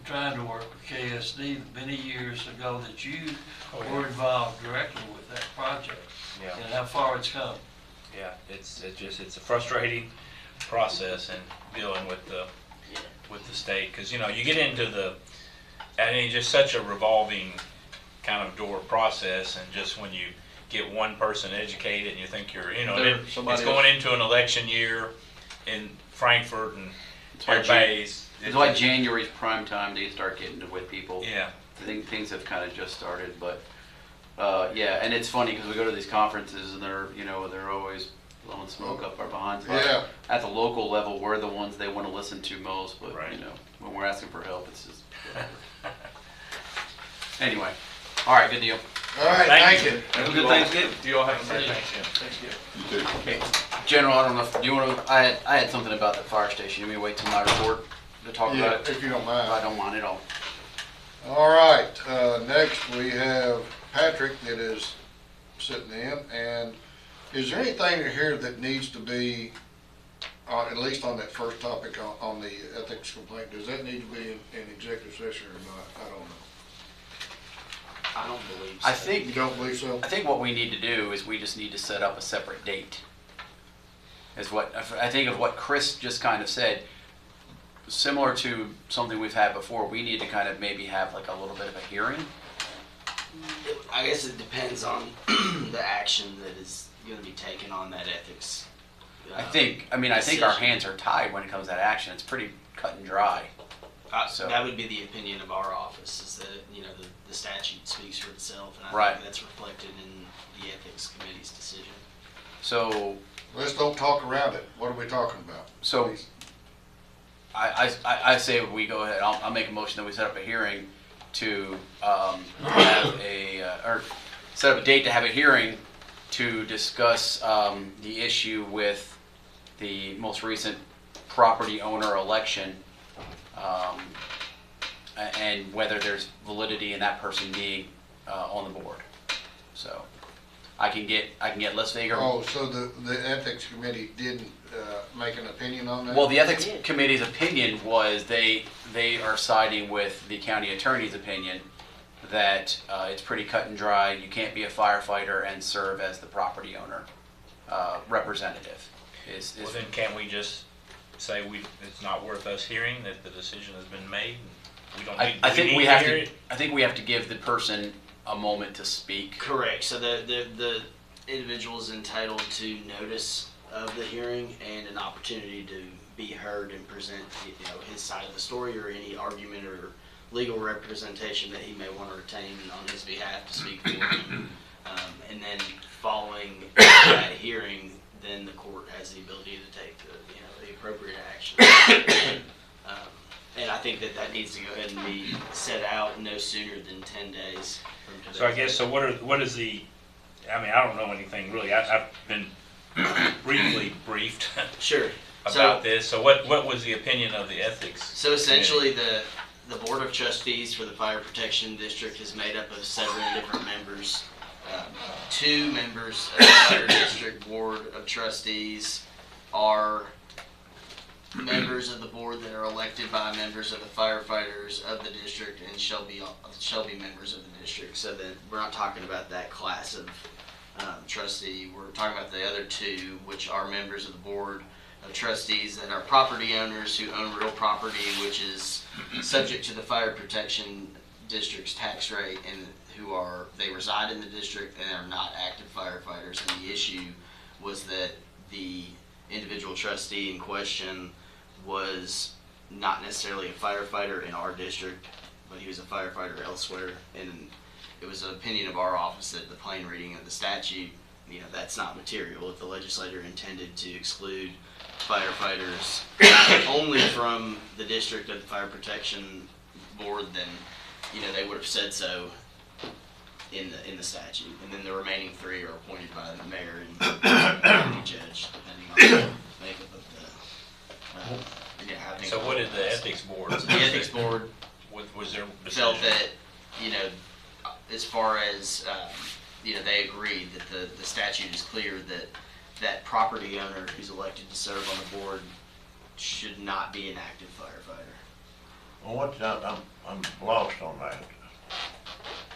trying to work with KSD many years ago that you were involved directly with that project. Yeah. And how far it's come. Yeah, it's a frustrating process in dealing with the state, because, you know, you get into just such a revolving kind of door process, and just when you get one person educated and you think you're, you know, it's going into an election year in Frankfurt and everybody's. It's like January's prime time to start getting with people. Yeah. I think things have kind of just started, but yeah, and it's funny because we go to these conferences and they're always blowing smoke up our behinds. Yeah. At the local level, we're the ones they want to listen to most, but Right. you know, when we're asking for help, it's just. Anyway, all right, good deal. All right, thank you. Have a good Thanksgiving. You all have a great Thanksgiving. You too. Okay. General, I don't know if, do you want to, I had something about the fire station. You want me to wait till my report to talk Yeah, about it? if you don't I mind. don't mind at all. All right, next we have Patrick that is sitting in, and is there anything here that needs to be, at least on that first topic on the ethics complaint, does that need to be in executive session or not? I don't know. I don't believe so. You don't believe so? I think what we need to do is we just need to set up a separate date. Is what, I think of what Chris just kind of said, similar to something we've had before, we need to kind of maybe have like a little bit of a hearing. I guess it depends on the action that is gonna be taken on that ethics. I think our hands are tied when it comes to that action. It's pretty cut and dry. So- That would be the opinion of our office, is that, you know, the statute speaks for itself, and I Right. think that's reflected in the ethics committee's decision. So, Let's don't talk around it. What are we talking about? So- Please. I say we go ahead, I'll make a motion that we set up a hearing to have or set up a date to have a hearing to discuss the issue with the most recent property owner election, and whether there's validity in that person being on the board. So I can get Les Vega. Oh, so the ethics committee didn't make an opinion on that? Well, the ethics committee's opinion was they are siding with the county attorney's opinion that it's pretty cut and dry. You can't be a firefighter and serve as the property owner representative. Well, then can't we just say it's not worth us hearing, that the decision has been made? We don't need, I think we we need have hear to. it? I think we have to give the person a moment to speak. Correct, so the individual is entitled to notice of the hearing and an opportunity to be heard and present, you know, his side of the story or any argument or legal representation that he may want to retain on his behalf to speak for him. And then following that hearing, then the court has the ability to take the appropriate action. And I think that needs to go ahead and be set out no sooner than 10 days from today. So I guess, what is the, I mean, I don't know anything really. I've been briefly briefed Sure. about this. So what was the opinion of the ethics? So essentially, the Board of Trustees for the Fire Protection District is made up of several different members. 2 members of the Fire District Board of Trustees are members of the board that are elected by members of the firefighters of the district and shall be members of the district. So that we're not talking about that class of trustee. We're talking about the other two, which are members of the board of trustees that are property owners who own real property, which is subject to the fire protection district's tax rate, and they reside in the district and are not active firefighters. And the issue was that the individual trustee in question was not necessarily a firefighter in our district, but he was a firefighter elsewhere. And it was an opinion of our office that the plain reading of the statute, that's not material. If the legislator intended to exclude firefighters only from the district of the fire protection board, then they would have said so in the statute. And then the remaining three are appointed by the mayor and the judge, depending on the makeup of the. How things So what are. did the ethics board? So the ethics board was their felt decision? that as far as they agreed that the statute is clear that property owner who's elected to serve on the board should not be an active firefighter. Well, I'm lost on that.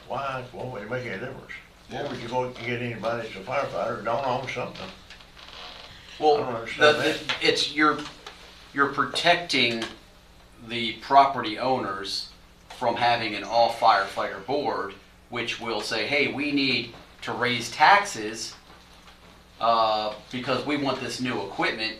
Why would it make any difference? Why would you go get anybody that's a firefighter who don't own something? I don't Well, understand that. it's, you're protecting the property owners from having an all firefighter board, which will say, hey, we need to raise taxes because we want this new equipment,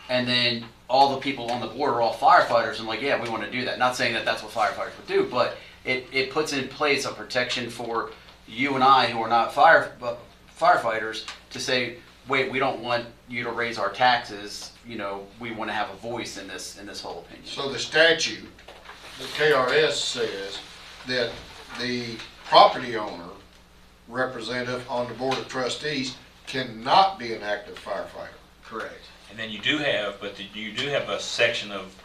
and then all the people on the board are all firefighters and like, yeah, we want to do that. Not saying that that's what firefighters would do, but it puts in place a protection for you and I who are not firefighters to say, wait, we don't want you to raise our taxes, we want to have a voice in this whole opinion. So the statute, the KRS says that the property owner representative on the board of trustees cannot be an active firefighter. Correct. And then you do have a section of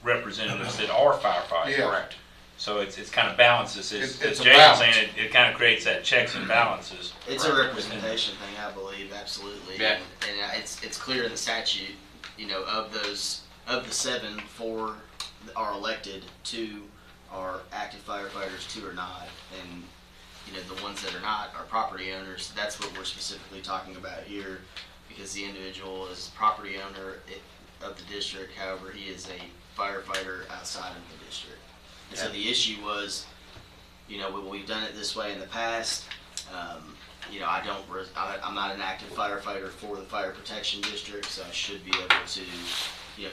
representatives that are firefighters. Yeah. Correct. So it's kind of balances. It's As a Jason's balance. saying, it kind of creates that checks and balances. It's a representation thing, I believe, absolutely. Yeah. And it's clear in the statute, of the 7, 4 are elected, 2 are active firefighters, 2 are not. And, the ones that are not are property owners. That's what we're specifically talking about here, because the individual is property owner of the district. However, he is a firefighter outside of the district. And so the issue was, we've done it this way in the past. I'm not an active firefighter for the fire protection district, so I should be able to,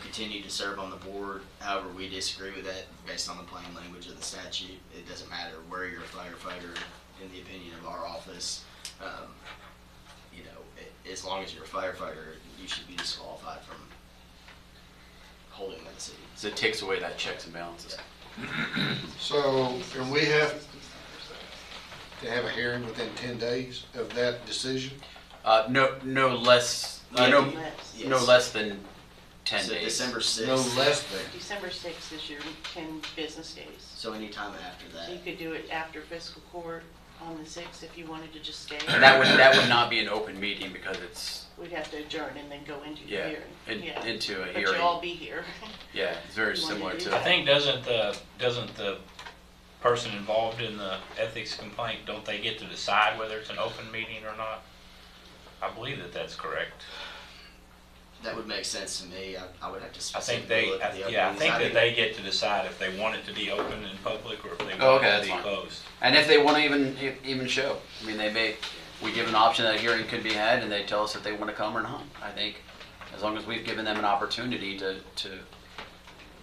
continue to serve on the board. However, we disagree with that based on the plain language of the statute. It doesn't matter where you're a firefighter, in the opinion of our office. As long as you're a firefighter, you should be disqualified from holding that seat. So it takes away that checks and balances. So, and we have to have a hearing within 10 days of that decision? No less, Yes. no less than 10 So days. December 6th. No less than. December 6th is your 10 business days. So anytime after So you that. could do it after fiscal court on the 6th if you wanted to just stay. And that would not be an open meeting because it's, We'd have to adjourn and then go into the yeah, hearing. into a But hearing. you'll all be here. Yeah, it's very You wanna similar do to. that? I think doesn't the person involved in the ethics complaint, don't they get to decide whether it's an open meeting or not? I believe that's correct. That would make sense to me. I would have to I think specifically look at the I openings. think that they get to decide if they want it to be open in public or if they Oh, want okay, it that's to be fine. closed. And if they want to even show, I mean, we give an option that a hearing could be had, and they tell us if they want to come or not. I think as long as we've given them an opportunity to.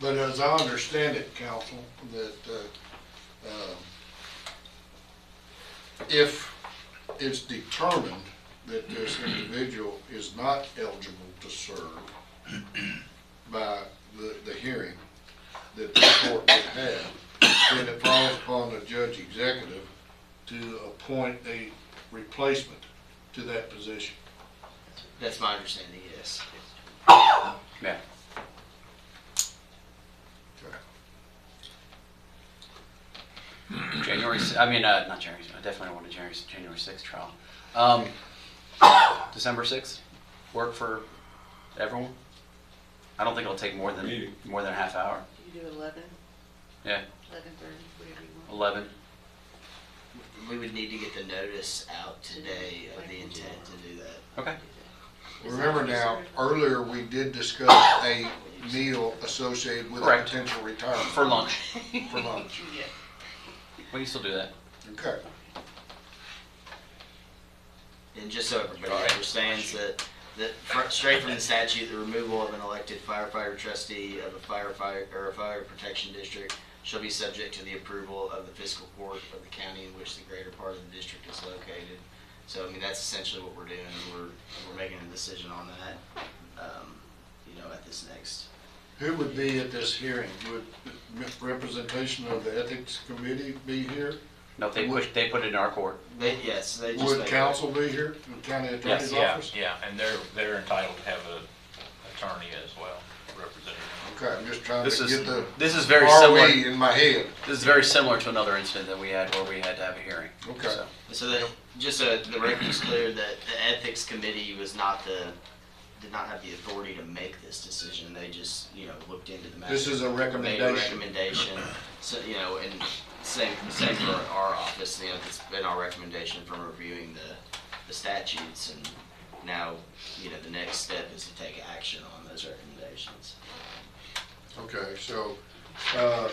But as I understand it, counsel, that if it's determined that this individual is not eligible to serve by the hearing that the court would have, then it falls upon the judge executive to appoint a replacement to that position. That's my understanding, yes. Yeah. January, not January, I definitely don't want a January 6th trial. December 6th, work for everyone? I don't think it'll take more than a half hour. You do 11? Yeah. 11:30, whatever you want. 11. We would need to get the notice out today of the intent to do that. Okay. Remember now, earlier we did discuss a meal associated with a Correct. potential retirement. For lunch. For lunch. Yeah. We can still do that. Okay. And just so everybody understands that straight from the statute, the removal of an elected firefighter trustee of a firefighter or a fire protection district shall be subject to the approval of the fiscal court of the county in which the greater part of the district is located. So, I mean, that's essentially what we're doing. We're making a decision on that, at this next. Who would be at this hearing? Would representation of the ethics committee be here? No, they put it in our court. Yes, they just. Would counsel be here, the county attorney's office? Yeah, and they're entitled to have a attorney as well, representative. Okay, I'm just trying This to is get the this is very similar. ROE in my head. This is very similar to another incident that we had where we had to have a hearing. Okay. So that, just so the record's clear, that the ethics committee did not have the authority to make this decision. They just, looked into the matter. This is a Made a recommendation. recommendation. So, and same for our office, it's been our recommendation from reviewing the statutes, and now, the next step is to take action on those recommendations. Okay, so, I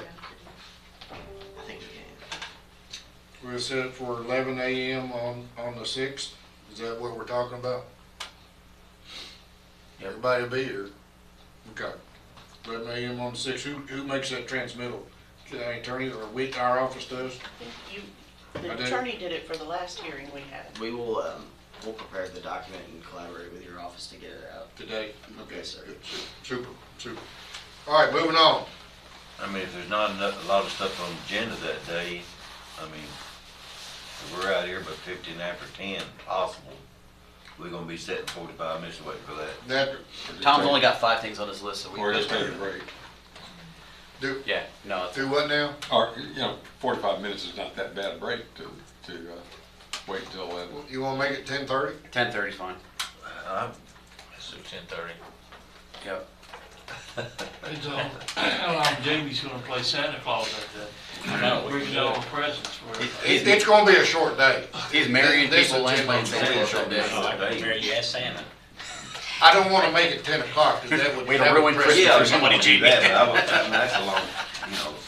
think we can. we'll set it for 11 a.m. on the 6th. Is that what we're talking about? Everybody will be here. Okay. 11 a.m. on the 6th. Who makes that transmittal? The attorney or our office does? The I do. attorney did it for the last hearing we had. We will, we'll prepare the document and collaborate with your office to get it out. Today? Okay, Yes, sir. good. Super. All right, moving on. I mean, if there's not a lot of stuff on the agenda that day, I mean, if we're out here by 15 after 10, possible, we're gonna be sitting 45 minutes waiting for that. Tom's only got 5 things on his list, so we Or can just take a break. Yeah, no. Do what now? Or, 45 minutes is not that bad a break to wait until 11. You wanna make it 10:30? 10:30 is fine. So 10:30. Yep. It's how long Jamie's gonna play Santa Claus that day. I know. Bringing all the presents for everybody. It's gonna be a short day. He's marrying This people and agenda playing is Santa gonna be a Claus short all day. Mary, you ask Santa. I don't wanna make it 10 o'clock, cause that would. Way to that would ruin press- Christmas Yeah, for somebody, do Jamie. that, but I mean, that's a long,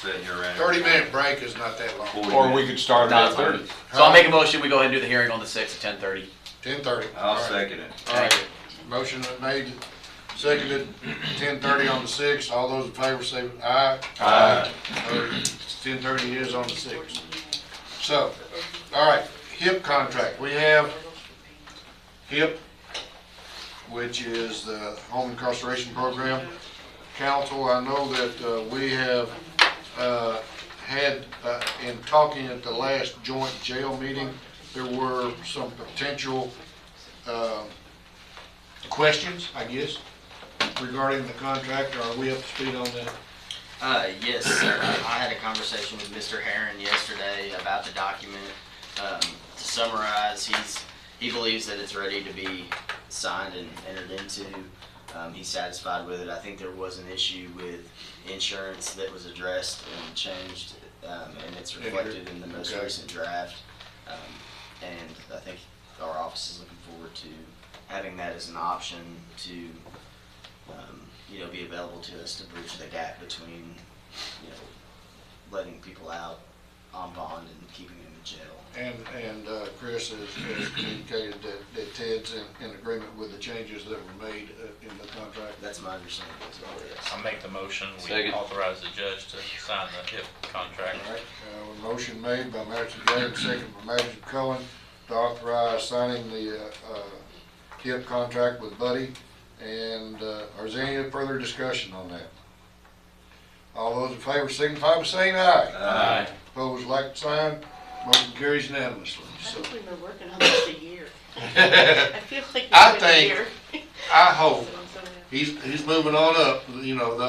sitting here around. 30-minute break is not that long. 40 Or we minutes. could start No, at it's fine. 8:30. So I'll make a motion, we go ahead and do the hearing on the 6th at 10:30. 10:30. I'll All right. second it. All right, motion made, seconded, 10:30 on the 6th. All those in favor say aye. Aye. 10:30 is on the 6th. So, all right, HIP contract. We have HIP, which is the Home Incarceration Program. Council, I know that we have had, in talking at the last joint jail meeting, there were some potential questions, I guess, regarding the contract. Are we up to speed on that? Yes, sir. I had a conversation with Mr. Herron yesterday about the document. To summarize, he believes that it's ready to be signed and entered into. He's satisfied with it. I think there was an issue with insurance that was addressed and changed, and it's reflected in the most recent draft. And I think our office is looking forward to having that as an option to, be available to us to bridge the gap between, letting people out on bond and keeping them in jail. And Chris has indicated that Ted's in agreement with the changes that were made in the contract. That's my understanding as well, yes. I'll make the motion, we Second. authorize the judge to sign the HIP contract. All right, a motion made by Magistrate Garrett, second by Magistrate Cohen, to authorize signing the HIP contract with Buddy. And is there any further discussion on that? All those in favor signify by saying aye. Aye. Opposed, like sign. Motion carries unanimously. I So think we've been working on this a year. I feel like I it's been a think- year. I hope he's moving on up.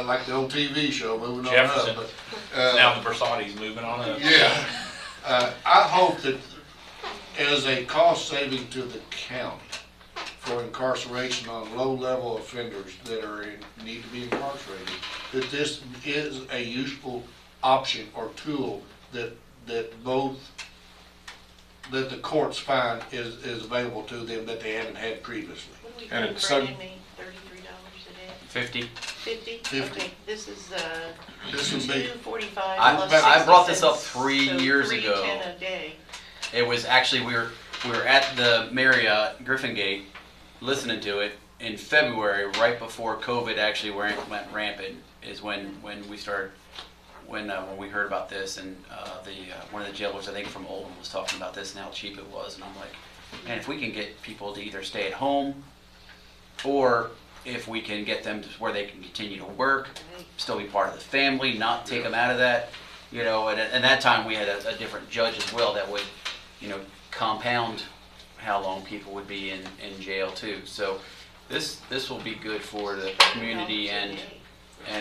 Like the old TV show, moving Jefferson. on up. But, Now the Versati's moving on up. yeah, I hope that as a cost saving to the county for incarceration on low-level offenders that are need to be incarcerated, that this is a useful option or tool that the courts find is available to them that they haven't had previously. What do we And pay it's for so- Amy? $33 a day? 50. 50? 50. Okay, this is, This would be, 245 I- plus I brought 60 this up cents, 3 so years ago. $3.10 a day. It was actually, we were at the Marriott Griffin Gate listening to it in February, right before COVID actually went rampant, is when we started, when we heard about this, and one of the jailers, I think from Oldham, was talking about this and how cheap it was, and I'm like, man, if we can get people to either stay at home, or if we can get them to where they can continue to work, still be part of the family, not take them out of that, you know, and that time we had a different judge as well that would, you know, compound how long people would be in jail too. So this will be good for the community and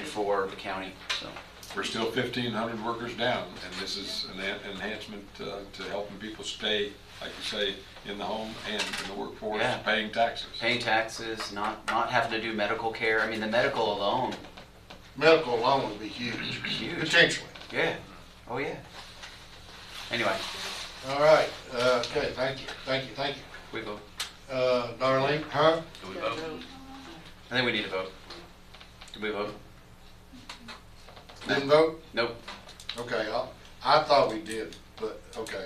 for the county, so. We're still 1,500 workers down, and this is an enhancement to helping people stay, like you say, in the home and in the workforce, Yeah. paying taxes. Paying taxes, not having to do medical care. I mean, the medical alone. medical alone would be huge, Huge. potentially. Yeah. Oh yeah. Anyway, All right, okay, thank you. we vote. Darlene, huh? Do we vote? I think we need to vote. Did we vote? Didn't vote? Nope. Okay, I thought we did, but, okay.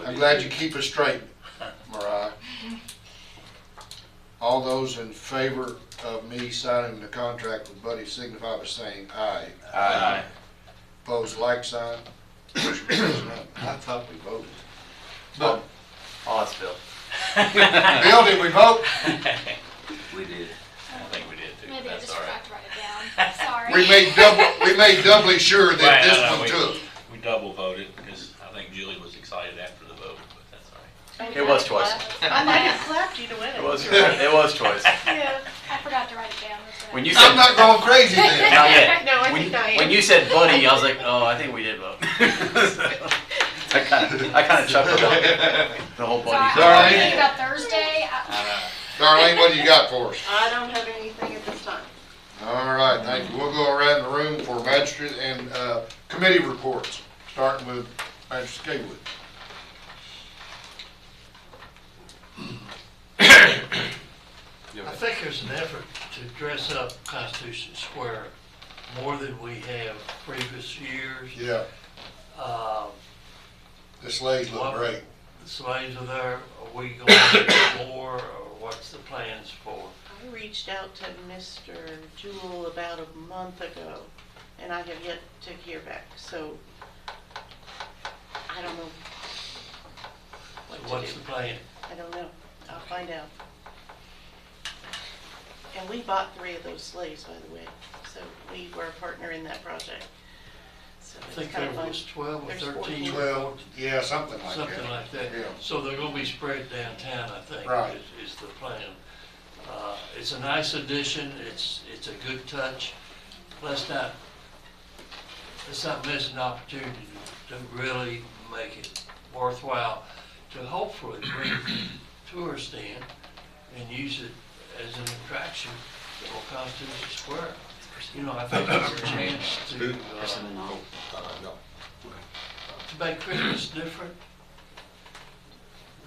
I'm glad you keep us straight, Mariah. All those in favor of me signing the contract with Buddy signify by saying aye. Aye. Opposed, like sign. Motion carries. I thought we voted. But, Oh, that's Bill. Bill, did we vote? We did. I think we did too. Maybe I That's just all right. forgot to write it down. Sorry. We made doubly sure that Right, this I know, one we- took. We double voted because I think Julie was excited after the vote, but that's all right. It was twice. I might have clapped you to win it. It was twice. Yeah. I forgot to write it down. That's right. When you I'm said not going crazy then. not yet. No, I When, think I am. when you said Buddy, I was like, oh, I think we did vote. I kind of chuckled about the whole Buddy. Sorry, Sorry. I'm thinking about Thursday. Darlene, what do you got for us? I don't have anything at this time. All right, thank you. We'll go around the room for magistrate and committee reports, starting with Magistrate Caywood. I think there's an effort to dress up Constitution Square more than we have previous years. Yeah, Um, the sleighs look What? great. The sleighs are there. Are we going to do more, or what's the plans for? I reached out to Mr. Jewell about a month ago, and I have yet to hear back, so I don't know what to What's do. the plan? I don't know. I'll find out. And we bought 3 of those sleighs, by the way, so we were a partner in that project. So I it's think kind there of fun. was 12 or There's 13. 12, yeah, something like that. Something like that. Yeah. So they're gonna be spread downtown, I think, Right. is the plan. It's a nice addition, it's a good touch. Let's not miss an opportunity to really make it worthwhile, to hopefully bring tourists in and use it as an attraction for Constitution Square. You know, I think it's a chance to make Christmas different.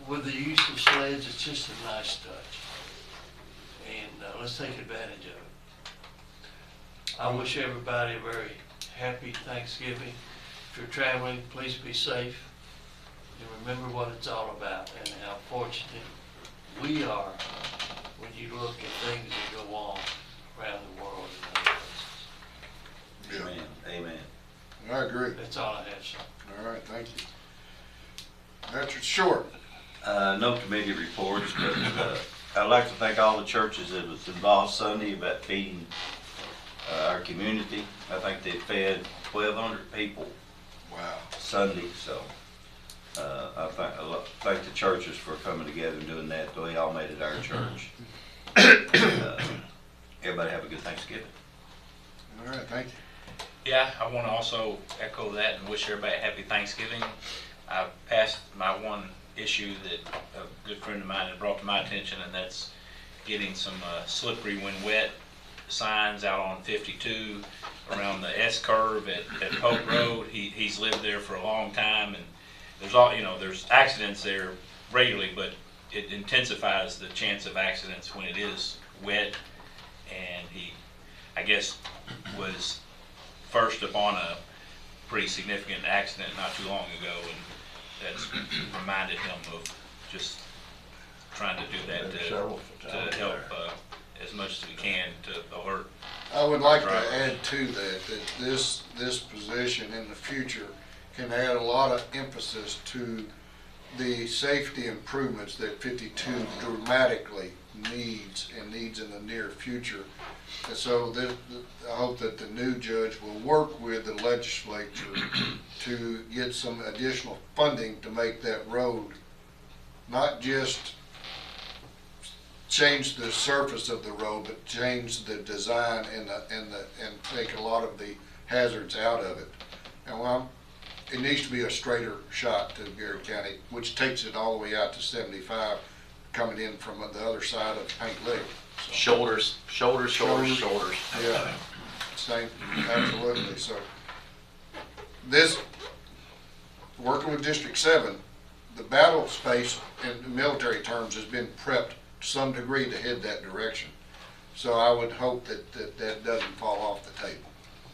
With the use of sleds, it's just a nice touch. And let's take advantage of it. I wish everybody a very happy Thanksgiving. If you're traveling, please be safe. And remember what it's all about and how fortunate we are when you look at things that go on around the world and other places. Amen, amen. I agree. That's all I have, sir. All right, thank you. Magistrate Short. No committee reports, but I'd like to thank all the churches that was involved Sunday about feeding our community. I think they fed 1,200 people Wow. Sunday, so I thank the churches for coming together and doing that, the way y'all made it our church. Everybody have a good Thanksgiving. All right, thank you. Yeah, I want to also echo that and wish everybody a happy Thanksgiving. I passed my one issue that a good friend of mine had brought to my attention, and that's getting some slippery when wet signs out on 52 around the S-curve at Pope Road. He's lived there for a long time, and there's accidents there regularly, but it intensifies the chance of accidents when it is wet. And he, I guess, was first upon a pretty significant accident not too long ago, and that's reminded him of just trying to do that to help as much as we can to alert. I would like to drivers. add to that this position in the future can add a lot of emphasis to the safety improvements that 52 dramatically needs in the near future. And so I hope that the new judge will work with the legislature to get some additional funding to make that road not just change the surface of the road, but change the design and take a lot of the hazards out of it. And it needs to be a straighter shot to Garrett County, which takes it all the way out to 75, coming in from the other side of Paint Lick. So, Shoulders. yeah, same, absolutely. So this, working with District 7, the battle space in military terms has been prepped to some degree to head that direction. So I would hope that doesn't fall off the table.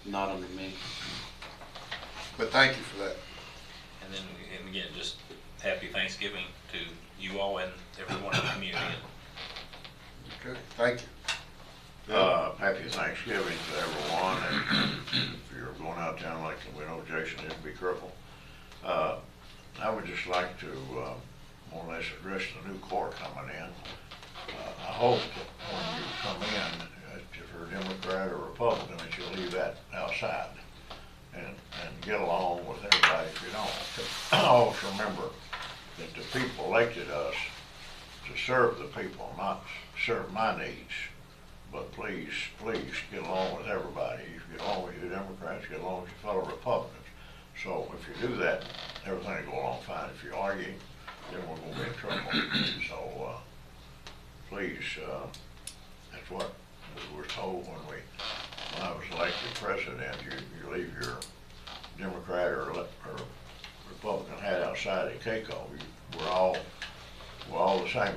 Not under me. But thank you for that. And then, and again, just happy Thanksgiving to you all and everyone in the community. Okay, thank you. Happy Thanksgiving to everyone, and if you're going out of town like we know Jason is, be careful. I would just like to more or less address the new court coming in. I hope that when you come in, if you're a Democrat or Republican, that you'll leave that outside and get along with everybody if you don't. Always remember that the people elected us to serve the people, not serve my needs. But please get along with everybody. If you get along with your Democrats, get along with your fellow Republicans. So if you do that, everything will go along fine. If you argue, then we're going to be in trouble. So please, that's what we were told when I was elected president. You leave your Democrat or Republican hat outside at Caywood. We're all the same.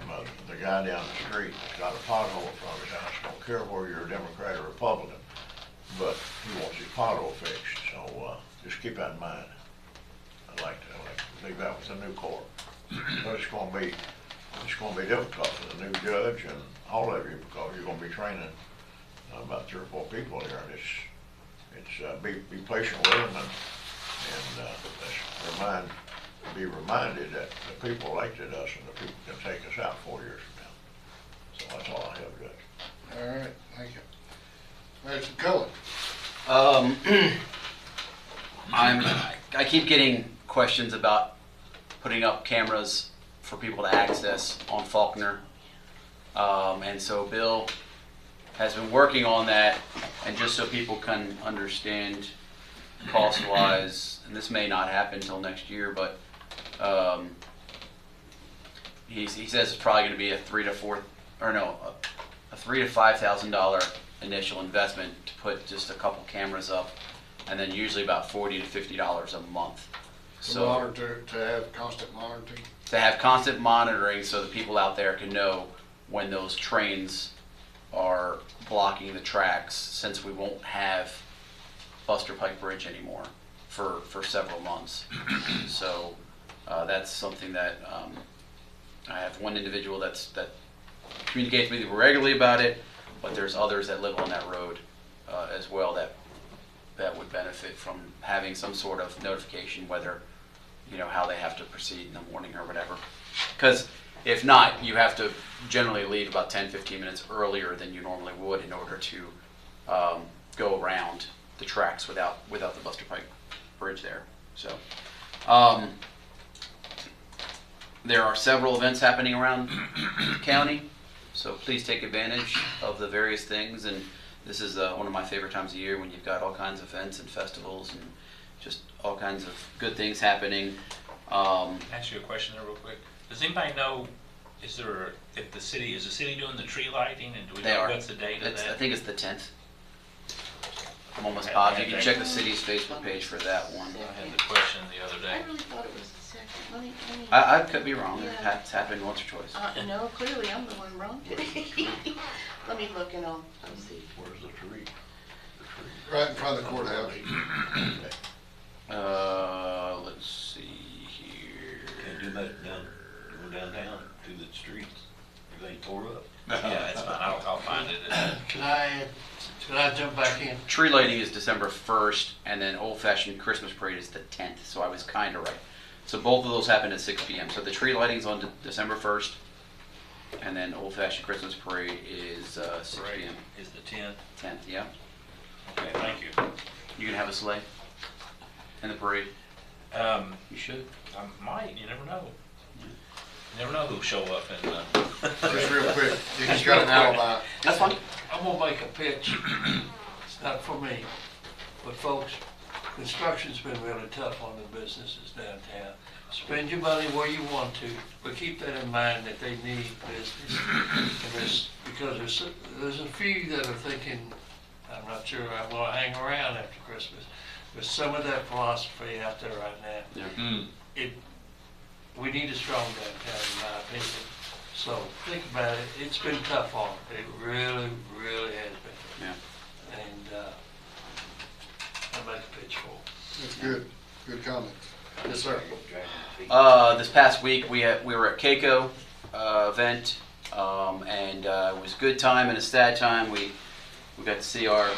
The guy down the street has got a pothole in front of his house. Don't care whether you're a Democrat or Republican, but he wants his pothole fixed. So just keep that in mind. I'd like to leave that with the new court. But it's going to be difficult for the new judge and all of you, because you're going to be training about 3 or 4 people here, and be patient with them and let's be reminded that the people elected us and the people can take us out 4 years from now. So that's all I have, Judge. All right, thank you. Mr. Cullen. I keep getting questions about putting up cameras for people to access on Faulkner. And so Bill has been working on that, and just so people can understand cost-wise, and this may not happen until next year, but he says it's probably going to be a $3,000 to $5,000 initial investment to put just a couple cameras up, and then usually about $40 to $50 a month. So to have constant monitoring? To have constant monitoring so the people out there can know when those trains are blocking the tracks, since we won't have Buster Pike Bridge anymore for several months. So that's something that I have one individual that communicates with me regularly about it, but there's others that live on that road as well that would benefit from having some sort of notification, whether, how they have to proceed in the morning or whatever. Because if not, you have to generally leave about 10-15 minutes earlier than you normally would in order to go around the tracks without the Buster Pike Bridge there. So there are several events happening around the county, so please take advantage of the various things. And this is one of my favorite times of year, when you've got all kinds of events and festivals and just all kinds of good things happening. Can I ask you a question there real quick? Does anybody know Is there, if the city, is the city doing the tree lighting, and do we They know are. what's the date of I that? think it's the 10th. I'm almost Okay, positive. You okay. can check the city's Facebook page for that one. I had the question the other I day. really thought it was the second. Let me. I could be wrong. Yeah. It's happened once or twice. No, clearly I'm the one wrong today. Let me look and I'll see. Where's the tree? Right in front of the courthouse. Let's see here. Can't do that go downtown to the streets. Everything tore up. Yeah, it's fine, I'll find it. Can I jump back in? Tree lighting is December 1st, and then Old Fashioned Christmas Parade is the 10th, so I was kind of right. So both of those happen at 6 p.m. So the tree lighting's on December 1st, and then Old Fashioned Christmas Parade is 6 p.m. Is the 10th? 10th, yeah. Okay, thank you. You can have a sleigh in the parade. You should. I might, you never know. You never know who'll show up and, Just real quick, he's got an alibi. That's fine. I'm gonna make a pitch. It's not for me, but folks, construction's been really tough on the businesses downtown. Spend your money where you want to, but keep that in mind that they need business. And because there's a few that are thinking, I'm not sure I'm gonna hang around after Christmas, but some of that philosophy out there right now. Yeah. We need a strong downtown, in my opinion. So think about it. It's been tough on it. It really, really has been. Yeah. And I make a pitch for it. That's good. Good comment. Yes, sir. This past week we were at Cayco event, and it was a good time and a sad time. We got to see our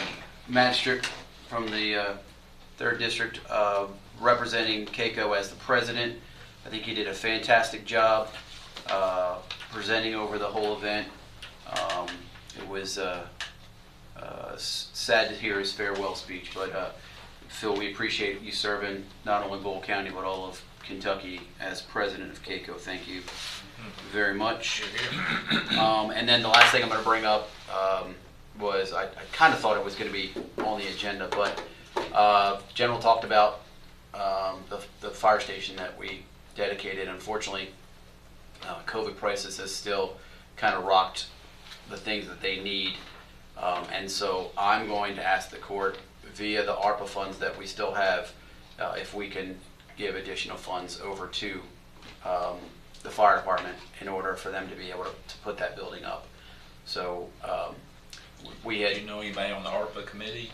magistrate from the 3rd District representing Cayco as the president. I think he did a fantastic job presenting over the whole event. It was sad to hear his farewell speech, but Phil, we appreciate you serving not only Boyle County but all of Kentucky as president of Cayco. Thank you very much. And then the last thing I'm going to bring up was I kind of thought it was going to be on the agenda, but General talked about the fire station that we dedicated. Unfortunately, COVID crisis has still kind of rocked the things that they need, and so I'm going to ask the court via the ARPA funds that we still have, if we can give additional funds over to the fire department in order for them to be able to put that building up. So we had. Do you know anybody on the ARPA committee?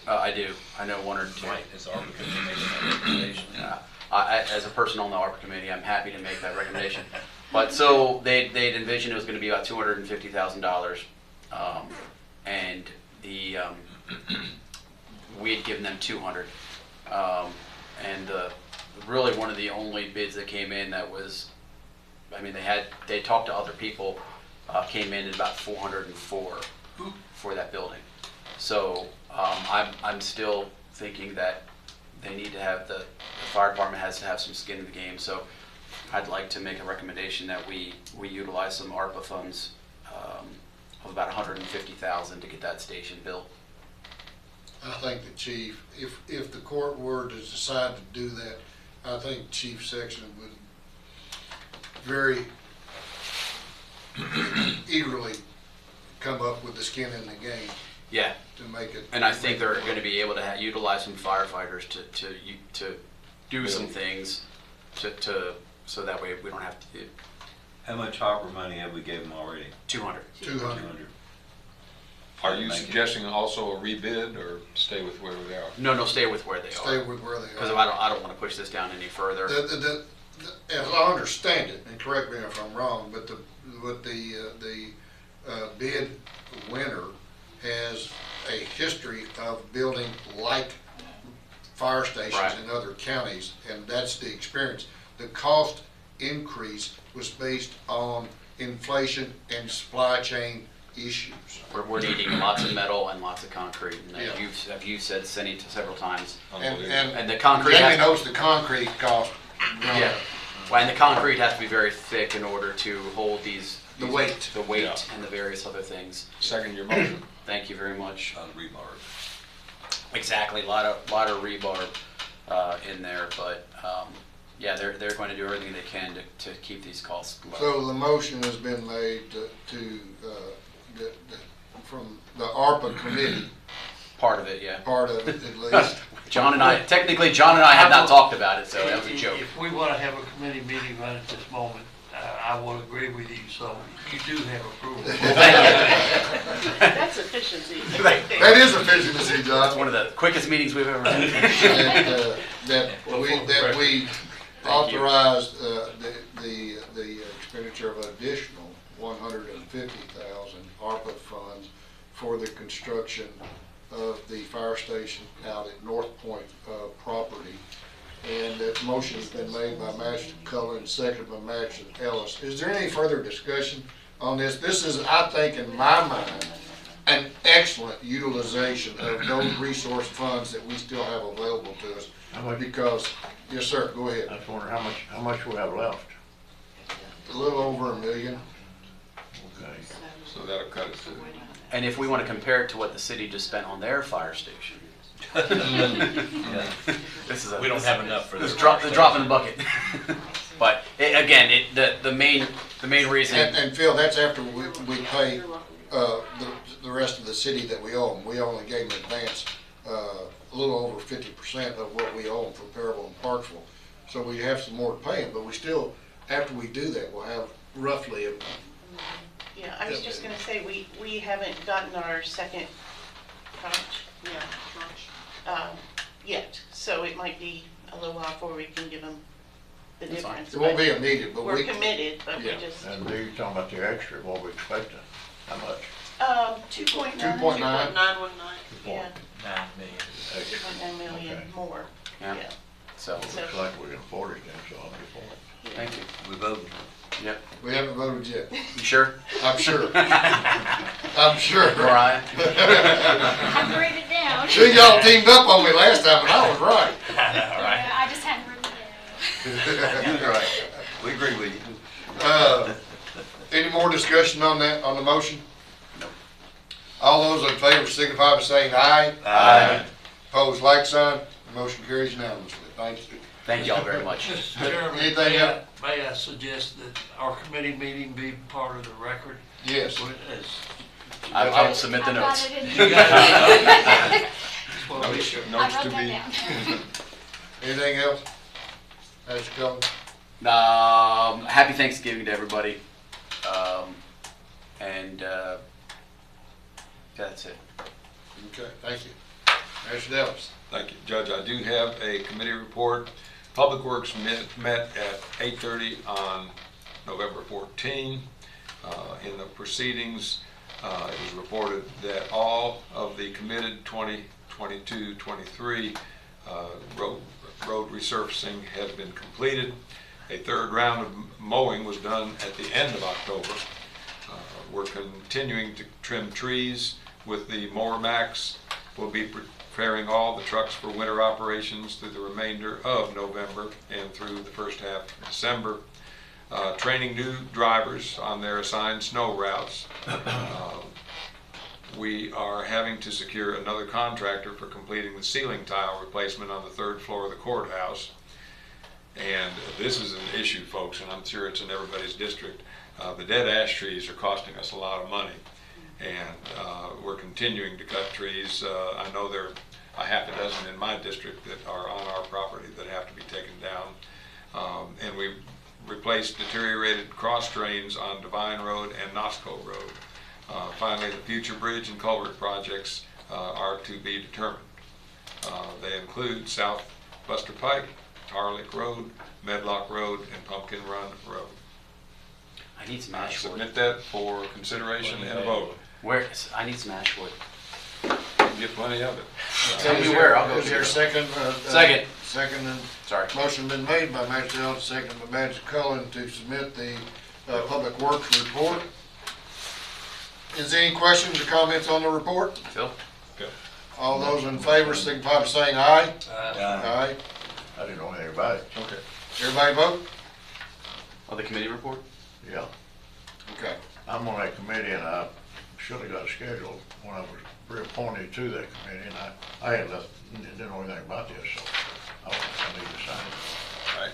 I do. I know one or two. Right, is the ARPA committee making that recommendation? As a person on the ARPA committee, I'm happy to make that recommendation. But so they'd envisioned it was going to be about $250,000, and we had given them 200, and really one of the only bids that came in that was, I mean, they talked to other people, came in at about 404 for that building. So I'm still thinking that they need to have the fire department has to have some skin in the game. So I'd like to make a recommendation that we utilize some ARPA funds of about $150,000 to get that station built. I think the chief, if the court were to decide to do that, I think Chief Sexton would very eagerly come up with the skin in the game. Yeah. To make it. And I think they're going to be able to utilize some firefighters to do some things so that way we don't have to do. How much ARPA money have we gave them already? 200. 200. Are you suggesting also a rebid or stay with where they are? No, stay with where they are. Stay with where they are. Because I don't want to push this down any further. As I understand it, and correct me if I'm wrong, but the bid winner has a history of building like fire stations in other counties, and that's the experience. The cost increase was based on inflation and supply chain issues. We're needing lots of metal and lots of concrete, and you've said several times. And the concrete. Jamie knows the concrete cost. Yeah. Well, and the concrete has to be very thick in order to hold the weight and the various other things. Second your motion. Thank you very much. On rebar. Exactly, a lot of rebar in there, but yeah, they're going to do everything they can to keep these costs low. So the motion has been made from the ARPA committee, Part of it, yeah. part of it at least. John and I had not talked about it, so that was a joke. If we want to have a committee meeting right at this moment, I will agree with you, so you do have approval. That's efficiency. That is efficiency, It's John. one of the quickest meetings we've ever had. And, that we authorized, the expenditure of additional 150,000 ARPA funds for the construction of the fire station out at North Point, property. And that motion has been made by Magistrate Cullen, seconded by Magistrate Ellis. Is there any further discussion on this? This is, I think, in my mind, an excellent utilization of those resource funds that we still have available to us. How much? Because, yes, sir, go ahead. I was wondering how much we have left. A little over $1 million. Okay. So that'll cut it to, And if we want to compare it to what the city just spent on their fire station, this is We don't have enough for this. the drop in the bucket. But again, the main reason. And Phil, that's after we pay the rest of the city that we owe them. We only gave them advance a little over 50% of what we owe them for Perryville and Parksville. So we have some more to pay them, but we still, after we do that, we'll have roughly a. Yeah, I was just gonna say, we haven't gotten our second tranche, yet, so it might be a little while before we can give them the That's fine. difference. It won't but be immediate, but We're we. committed, but we Yeah. just, And you're talking about the extra, what we expecting, how much? 2.9. 2.9. 919, yeah, 9 million. 2.9 million Okay. more, Yeah. yeah. So Looks like we can afford it then, so I'll be for it. thank you. We voted. Yep. We haven't voted yet. You sure? I'm sure. I'm sure. Mariah? I've written it down. See, y'all teamed up on me last time, and I was right. Yeah, I just hadn't written it down. Right. We agree with you. Any more discussion on that, on the motion? No. All those in favor signify by saying aye. Aye. Opposed, like sign. The motion carries unanimously. Thank you. Thank y'all very much. Mr. Chairman, Anything else? may I suggest that our committee meeting be part of the record? Yes. I will submit the I got notes. it in You here. got it. Just wanna make sure. I notes wrote to that be. down. Anything else? That's coming. Happy Thanksgiving to everybody. And that's it. Okay, thank you. Mr. Ellis. thank you, Judge. I do have a committee report. Public Works met at 8:30 on November 14. In the proceedings, it was reported that all of the committed 2022-23 road resurfacing had been completed. A third round of mowing was done at the end of October. We're continuing to trim trees with the mower max. We'll be preparing all the trucks for winter operations through the remainder of November and through the first half of December. Training new drivers on their assigned snow routes. We are having to secure another contractor for completing the ceiling tile replacement on the third floor of the courthouse. And this is an issue, folks, and I'm sure it's in everybody's district. The dead ash trees are costing us a lot of money, and we're continuing to cut trees. I know there are a half a dozen in my district that are on our property that have to be taken down. And we replaced deteriorated cross drains on Divine Road and Nosco Road. Finally, the future bridge and culvert projects are to be determined. They include South Buster Pike, Tarlick Road, Medlock Road, and Pumpkin Run Road. I need some I ash wood. submit that for consideration and a vote. I need some ash wood. You can get plenty of it. Tell me where, I'll go Is there a get it. second? Second. Second, and Sorry. motion been made by Magistrate Ellis, second by Magistrate Cullen to submit the Public Works report. Is there any questions or comments on the report? Phil? All those in favor signify by saying aye. Aye. I didn't know anything about it. Okay. Everybody vote? Oh, the committee report? Yeah. Okay. I'm on that committee, and I should have got scheduled when I was reappointed to that committee, and I had left, didn't know anything about this, so I need to sign it. All right.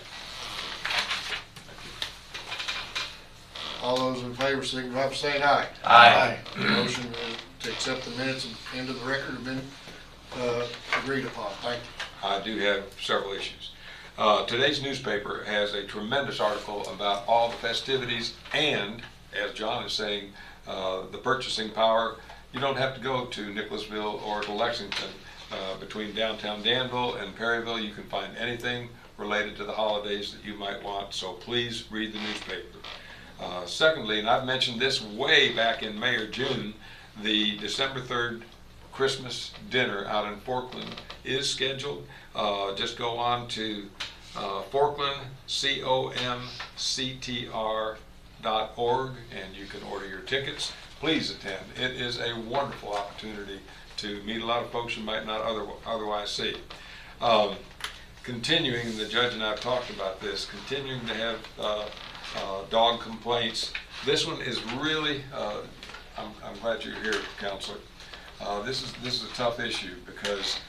All those in favor signify by saying aye. Aye. Motion to accept the minutes into the record have been agreed upon. Thank you. I do have several issues. Today's newspaper has a tremendous article about all the festivities and, as John is saying, the purchasing power. You don't have to go to Nicholasville or to Lexington. Between downtown Danville and Perryville, you can find anything related to the holidays that you might want, so please read the newspaper. Secondly, and I've mentioned this way back in May or June, the December 3rd Christmas dinner out in Forkland is scheduled. Just go on to Forkland, comctr.org, and you can order your tickets. Please attend. It is a wonderful opportunity to meet a lot of folks you might not otherwise see. Continuing, and the judge and I have talked about this, continuing to have dog complaints. This one is really, I'm glad you're here, Counselor. This is a tough issue because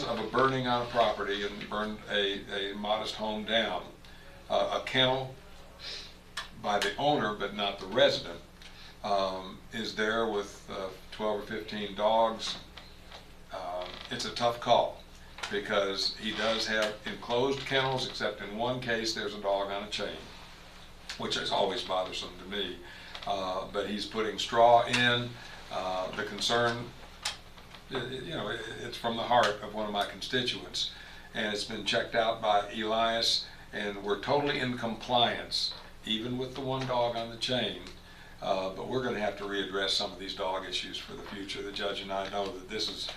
of a burning on a property and burned a modest home down. A kennel by the owner, but not the resident, is there with 12 or 15 dogs. It's a tough call because he does have enclosed kennels, except in one case there's a dog on a chain, which is always bothersome to me. But he's putting straw in. The concern, it's from the heart of one of my constituents, and it's been checked out by Elias, and we're totally in compliance, even with the one dog on the chain. But we're going to have to readdress some of these dog issues for the future. The judge and I know that this is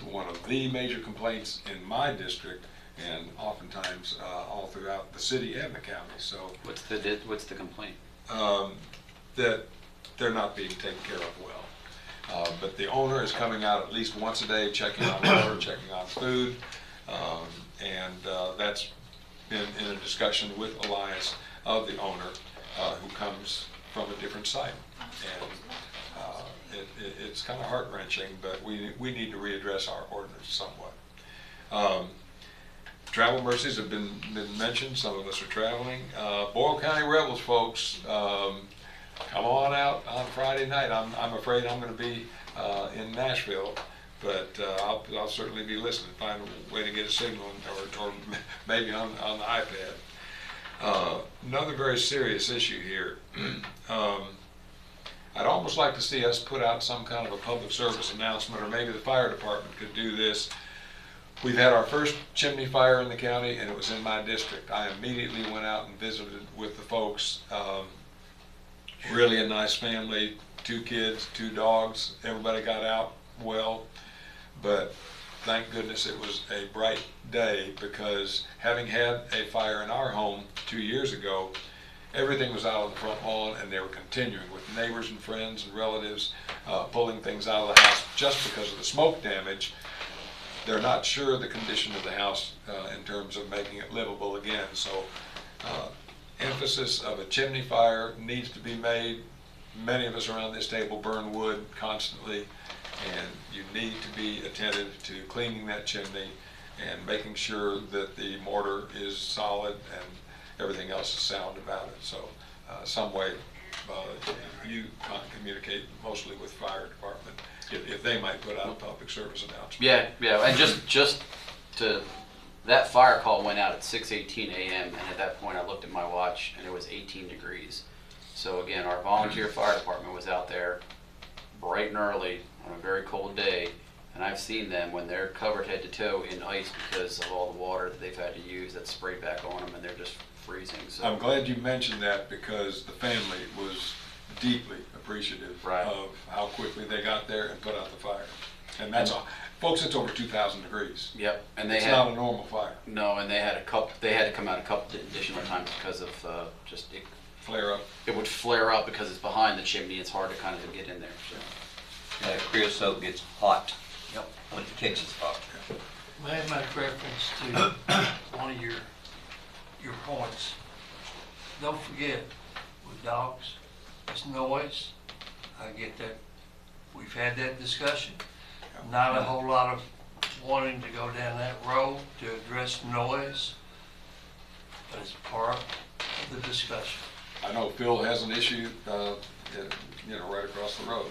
one of the major complaints in my district, and oftentimes all throughout the city and the county. So What's the complaint? That they're not being taken care of well. But the owner is coming out at least once a day, checking on water, checking on food, and that's been in a discussion with Elias of the owner, who comes from a different site. And it's kind of heart-wrenching, but we need to readdress our ordinance somewhat. Travel mercies have been mentioned. Some of us are traveling. Boyle County Rebels, folks, come on out on Friday night. I'm afraid I'm going to be in Nashville, but I'll certainly be listening, find a way to get a signal, or maybe on the iPad. Another very serious issue here. I'd almost like to see us put out some kind of a public service announcement, or maybe the fire department could do this. We've had our first chimney fire in the county, and it was in my district. I immediately went out and visited with the folks. Really a nice family, 2 kids, 2 dogs. Everybody got out well, but thank goodness it was a bright day, because having had a fire in our home 2 years ago, everything was out on the front lawn, and they were continuing with neighbors and friends and relatives pulling things out of the house just because of the smoke damage. They're not sure the condition of the house in terms of making it livable again. So emphasis of a chimney fire needs to be made. Many of us around this table burn wood constantly, and you need to be attentive to cleaning that chimney and making sure that the mortar is solid and everything else is sound about it. So some way you communicate mostly with fire department if they might put out a public service announcement. Yeah, and just to, that fire call went out at 6:18 a.m. and at that point I looked at my watch and it was 18 degrees. So again, our volunteer fire department was out there bright and early on a very cold day, and I've seen them when they're covered head to toe in ice because of all the water that they've had to use that's sprayed back on them, and they're just freezing. So I'm glad you mentioned that, because the family was deeply appreciative of how quickly they got there and put out the fire. And that's all. Folks, it's over 2,000 degrees. Yep, and it's not a normal fire. No, and they had to come out a couple additional times because of just it flare up. It would flare up because it's behind the chimney. It's hard to kind of get in there. So. Yeah, creosote gets hot. Yep. When it catches hot. May I make reference to one of your points? Don't forget, with dogs, it's noise. I get that. We've had that discussion. Not a whole lot of wanting to go down that road to address noise, but it's part of the discussion. I know Phil has an issue, right across the road.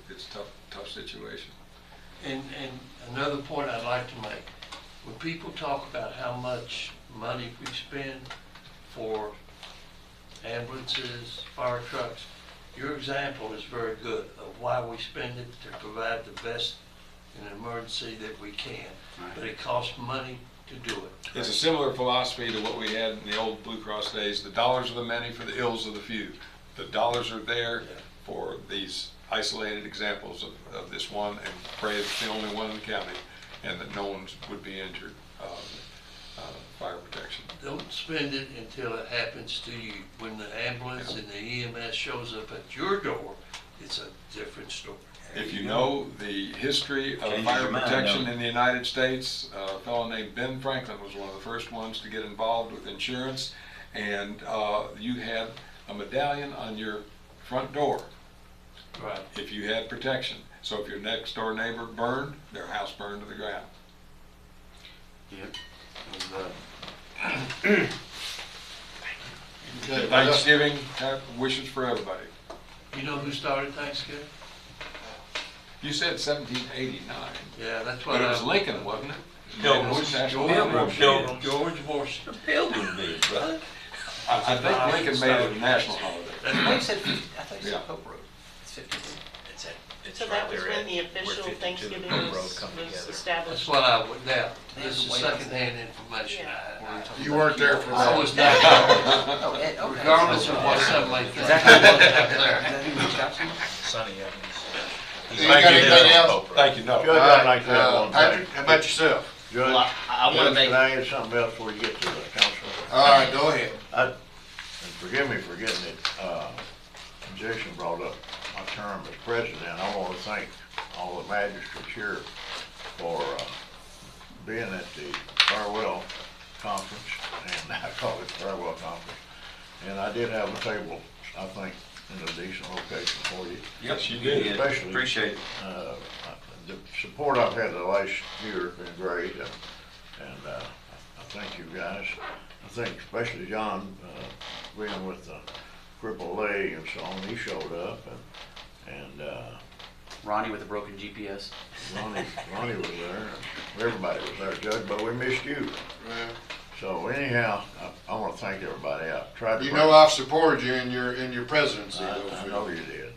It's a tough situation. And another point I'd like to make, when people talk about how much money we spend for ambulances, fire trucks, your example is very good of why we spend it to provide the best in an emergency that we can. Right. But it costs money to do it. It's a similar philosophy to what we had in the old Blue Cross days. The dollars are the many for the ills of the few. The dollars are there for these isolated examples of this one, and pray it's the only one in the county, and that no one would be injured. Fire protection. Don't spend it until it happens to you. When the ambulance and the EMS shows up at your door, it's a different story. If you know the history of Changes fire your mind, protection don't it? in the United States, a fellow named Ben Franklin was one of the first ones to get involved with insurance, and you had a medallion on your front door Right. if you had protection. So if your next door neighbor burned, their house burned to the ground. Yep. Okay, Thanksgiving wishes for everybody. You know who started Thanksgiving? You said 1789, Yeah, that's but what it was Lincoln, wasn't it? George National Washington. holiday. George Washington. Pilgrim did, brother. I think Lincoln made it a national holiday. I thought you said, Yeah. Pope Road. It's 52. So that was when the official Thanksgiving was established. That's what I would now. This is secondhand information. You weren't there for I that. was not, Oh, Ed, okay. regardless of what somebody thinks. Is that who it was? out there. Is that who reached out to you? Sonny Evans. You got anything else? Thank you, no. Judge, I'd like to have one Patrick, thing. how about yourself? Judge, Well, I wanna Judge, make- can I add something else before you get to the council? All right, go ahead. And forgive me for getting it, Jason brought up my term as president. I want to thank all the magistrates here for being at the farewell conference, and I call it farewell conference. And I did have a table, I think, in a decent location for you. Yes, you did. Especially, Appreciate it. the support I've had the last year has been great, and I thank you guys. I think especially John, being with the crippled leg and so on, he showed up, and Ronnie with a broken GPS. Ronnie was there, everybody was there, Judge, but we missed you. Yeah. So anyhow, I want to thank everybody. I tried to. You know I've supported you in your presidency. I know you did.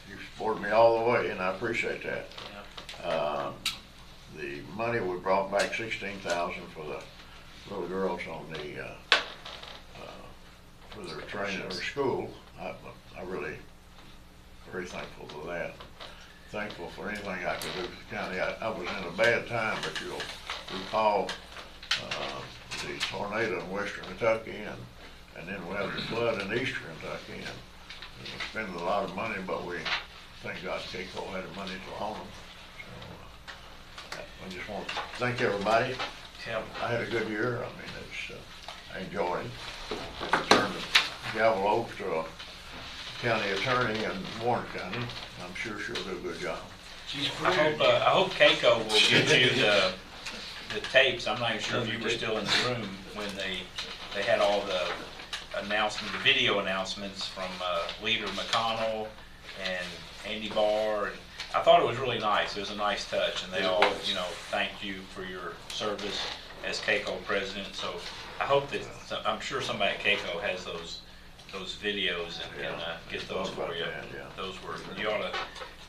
You supported me all the way, and I appreciate that. The money we brought back, $16,000 for the little girls on the, for their training or school. I really very thankful for that. Thankful for anything I could do for the county. I was in a bad time, but you'll recall the tornado in western Kentucky, and then we had the flood in eastern Kentucky, and we spent a lot of money, but we, thank God, Caywood had the money to home them. So I just want to thank everybody. I had a good year. I mean, I enjoyed it. I turned the gavel over to a county attorney in Warren County. I'm sure she'll do a good job. I hope Keiko will get you the tapes. I'm not even sure if you were still in the room when they had all the announcement, the video announcements from Leader McConnell and Andy Barr. And I thought it was really nice. It was a nice touch, and they all, thanked you for your service as Keiko president. So I hope that I'm sure somebody at Keiko has those videos and can get those for you. Those were, you ought to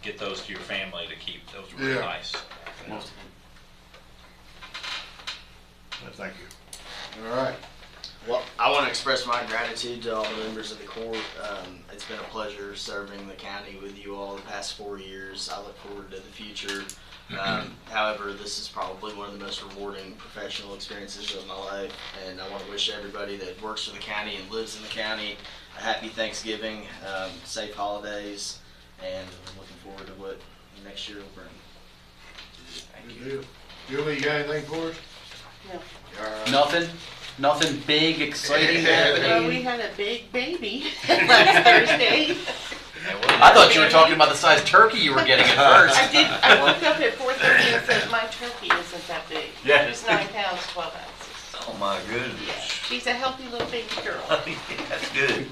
get those to your family to keep. Those were really nice. Thank you. All right. Well, I want to express my gratitude to all the members of the court. It's been a pleasure serving the county with you all the past 4 years. I look forward to the future. However, this is probably one of the most rewarding professional experiences of my life, and I want to wish everybody that works for the county and lives in the county a happy Thanksgiving, safe holidays, and I'm looking forward to what next year will bring. Thank you. Julie, you got anything for us? No. Nothing big, exciting Well, happening. we had a big baby last Thursday. I thought you were talking about the size turkey you were getting at first. I did. I woke up at 4:30 and said, my turkey isn't that big. Yeah. It was 9 pounds, 12 ounces. Oh my goodness. Yeah. She's a healthy little baby girl. That's good.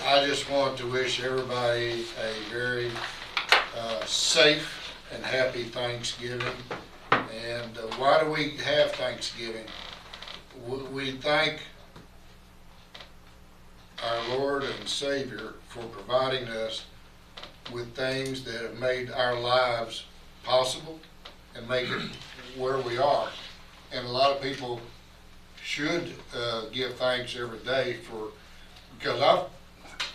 I just want to wish everybody a very safe and happy Thanksgiving. And why do we have Thanksgiving? We thank our Lord and Savior for providing us with things that have made our lives possible and make it where we are. And a lot of people should give thanks every day because I've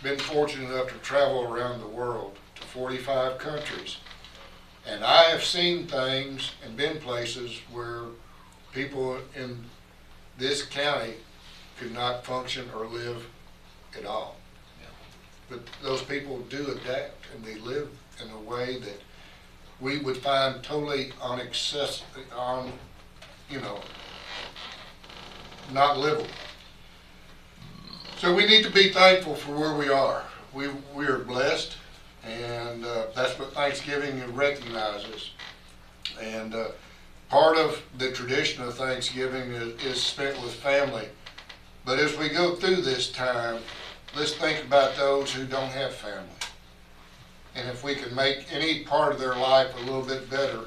been fortunate enough to travel around the world to 45 countries. And I have seen things and been places where people in this county could not function or live at all. But those people do adapt, and they live in a way that we would find totally not livable. So we need to be thankful for where we are. We are blessed, and that's what Thanksgiving recognizes. And part of the tradition of Thanksgiving is spent with family. But as we go through this time, let's think about those who don't have family. And if we can make any part of their life a little bit better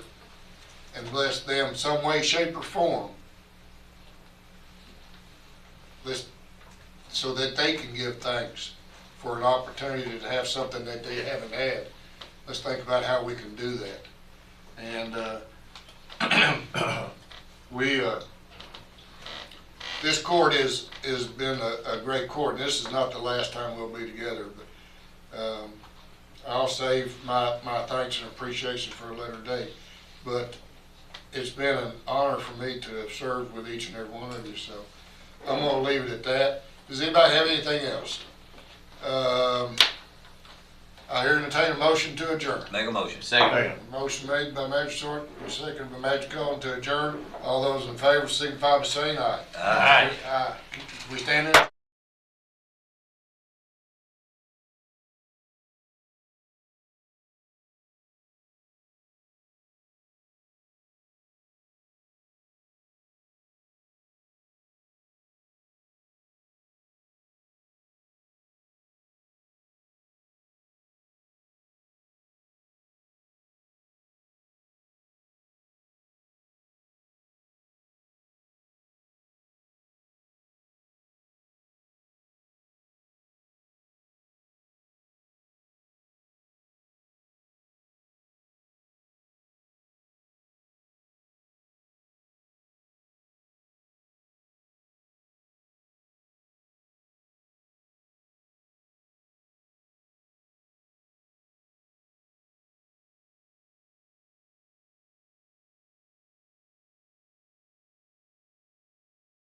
and bless them some way, shape, or form, so that they can give thanks for an opportunity to have something that they haven't had. Let's think about how we can do that. And this court has been a great court. And this is not the last time we'll be together, but I'll save my thanks and appreciation for a later date. But it's been an honor for me to have served with each and every one of you, so I'm going to leave it at that. Does anybody have anything else? I hear and entertain a motion to adjourn. Make a motion. Second. Motion made by Magistrate, seconded by Magistrate to adjourn. All those in favor signify by saying aye. Aye. Aye. We stand in.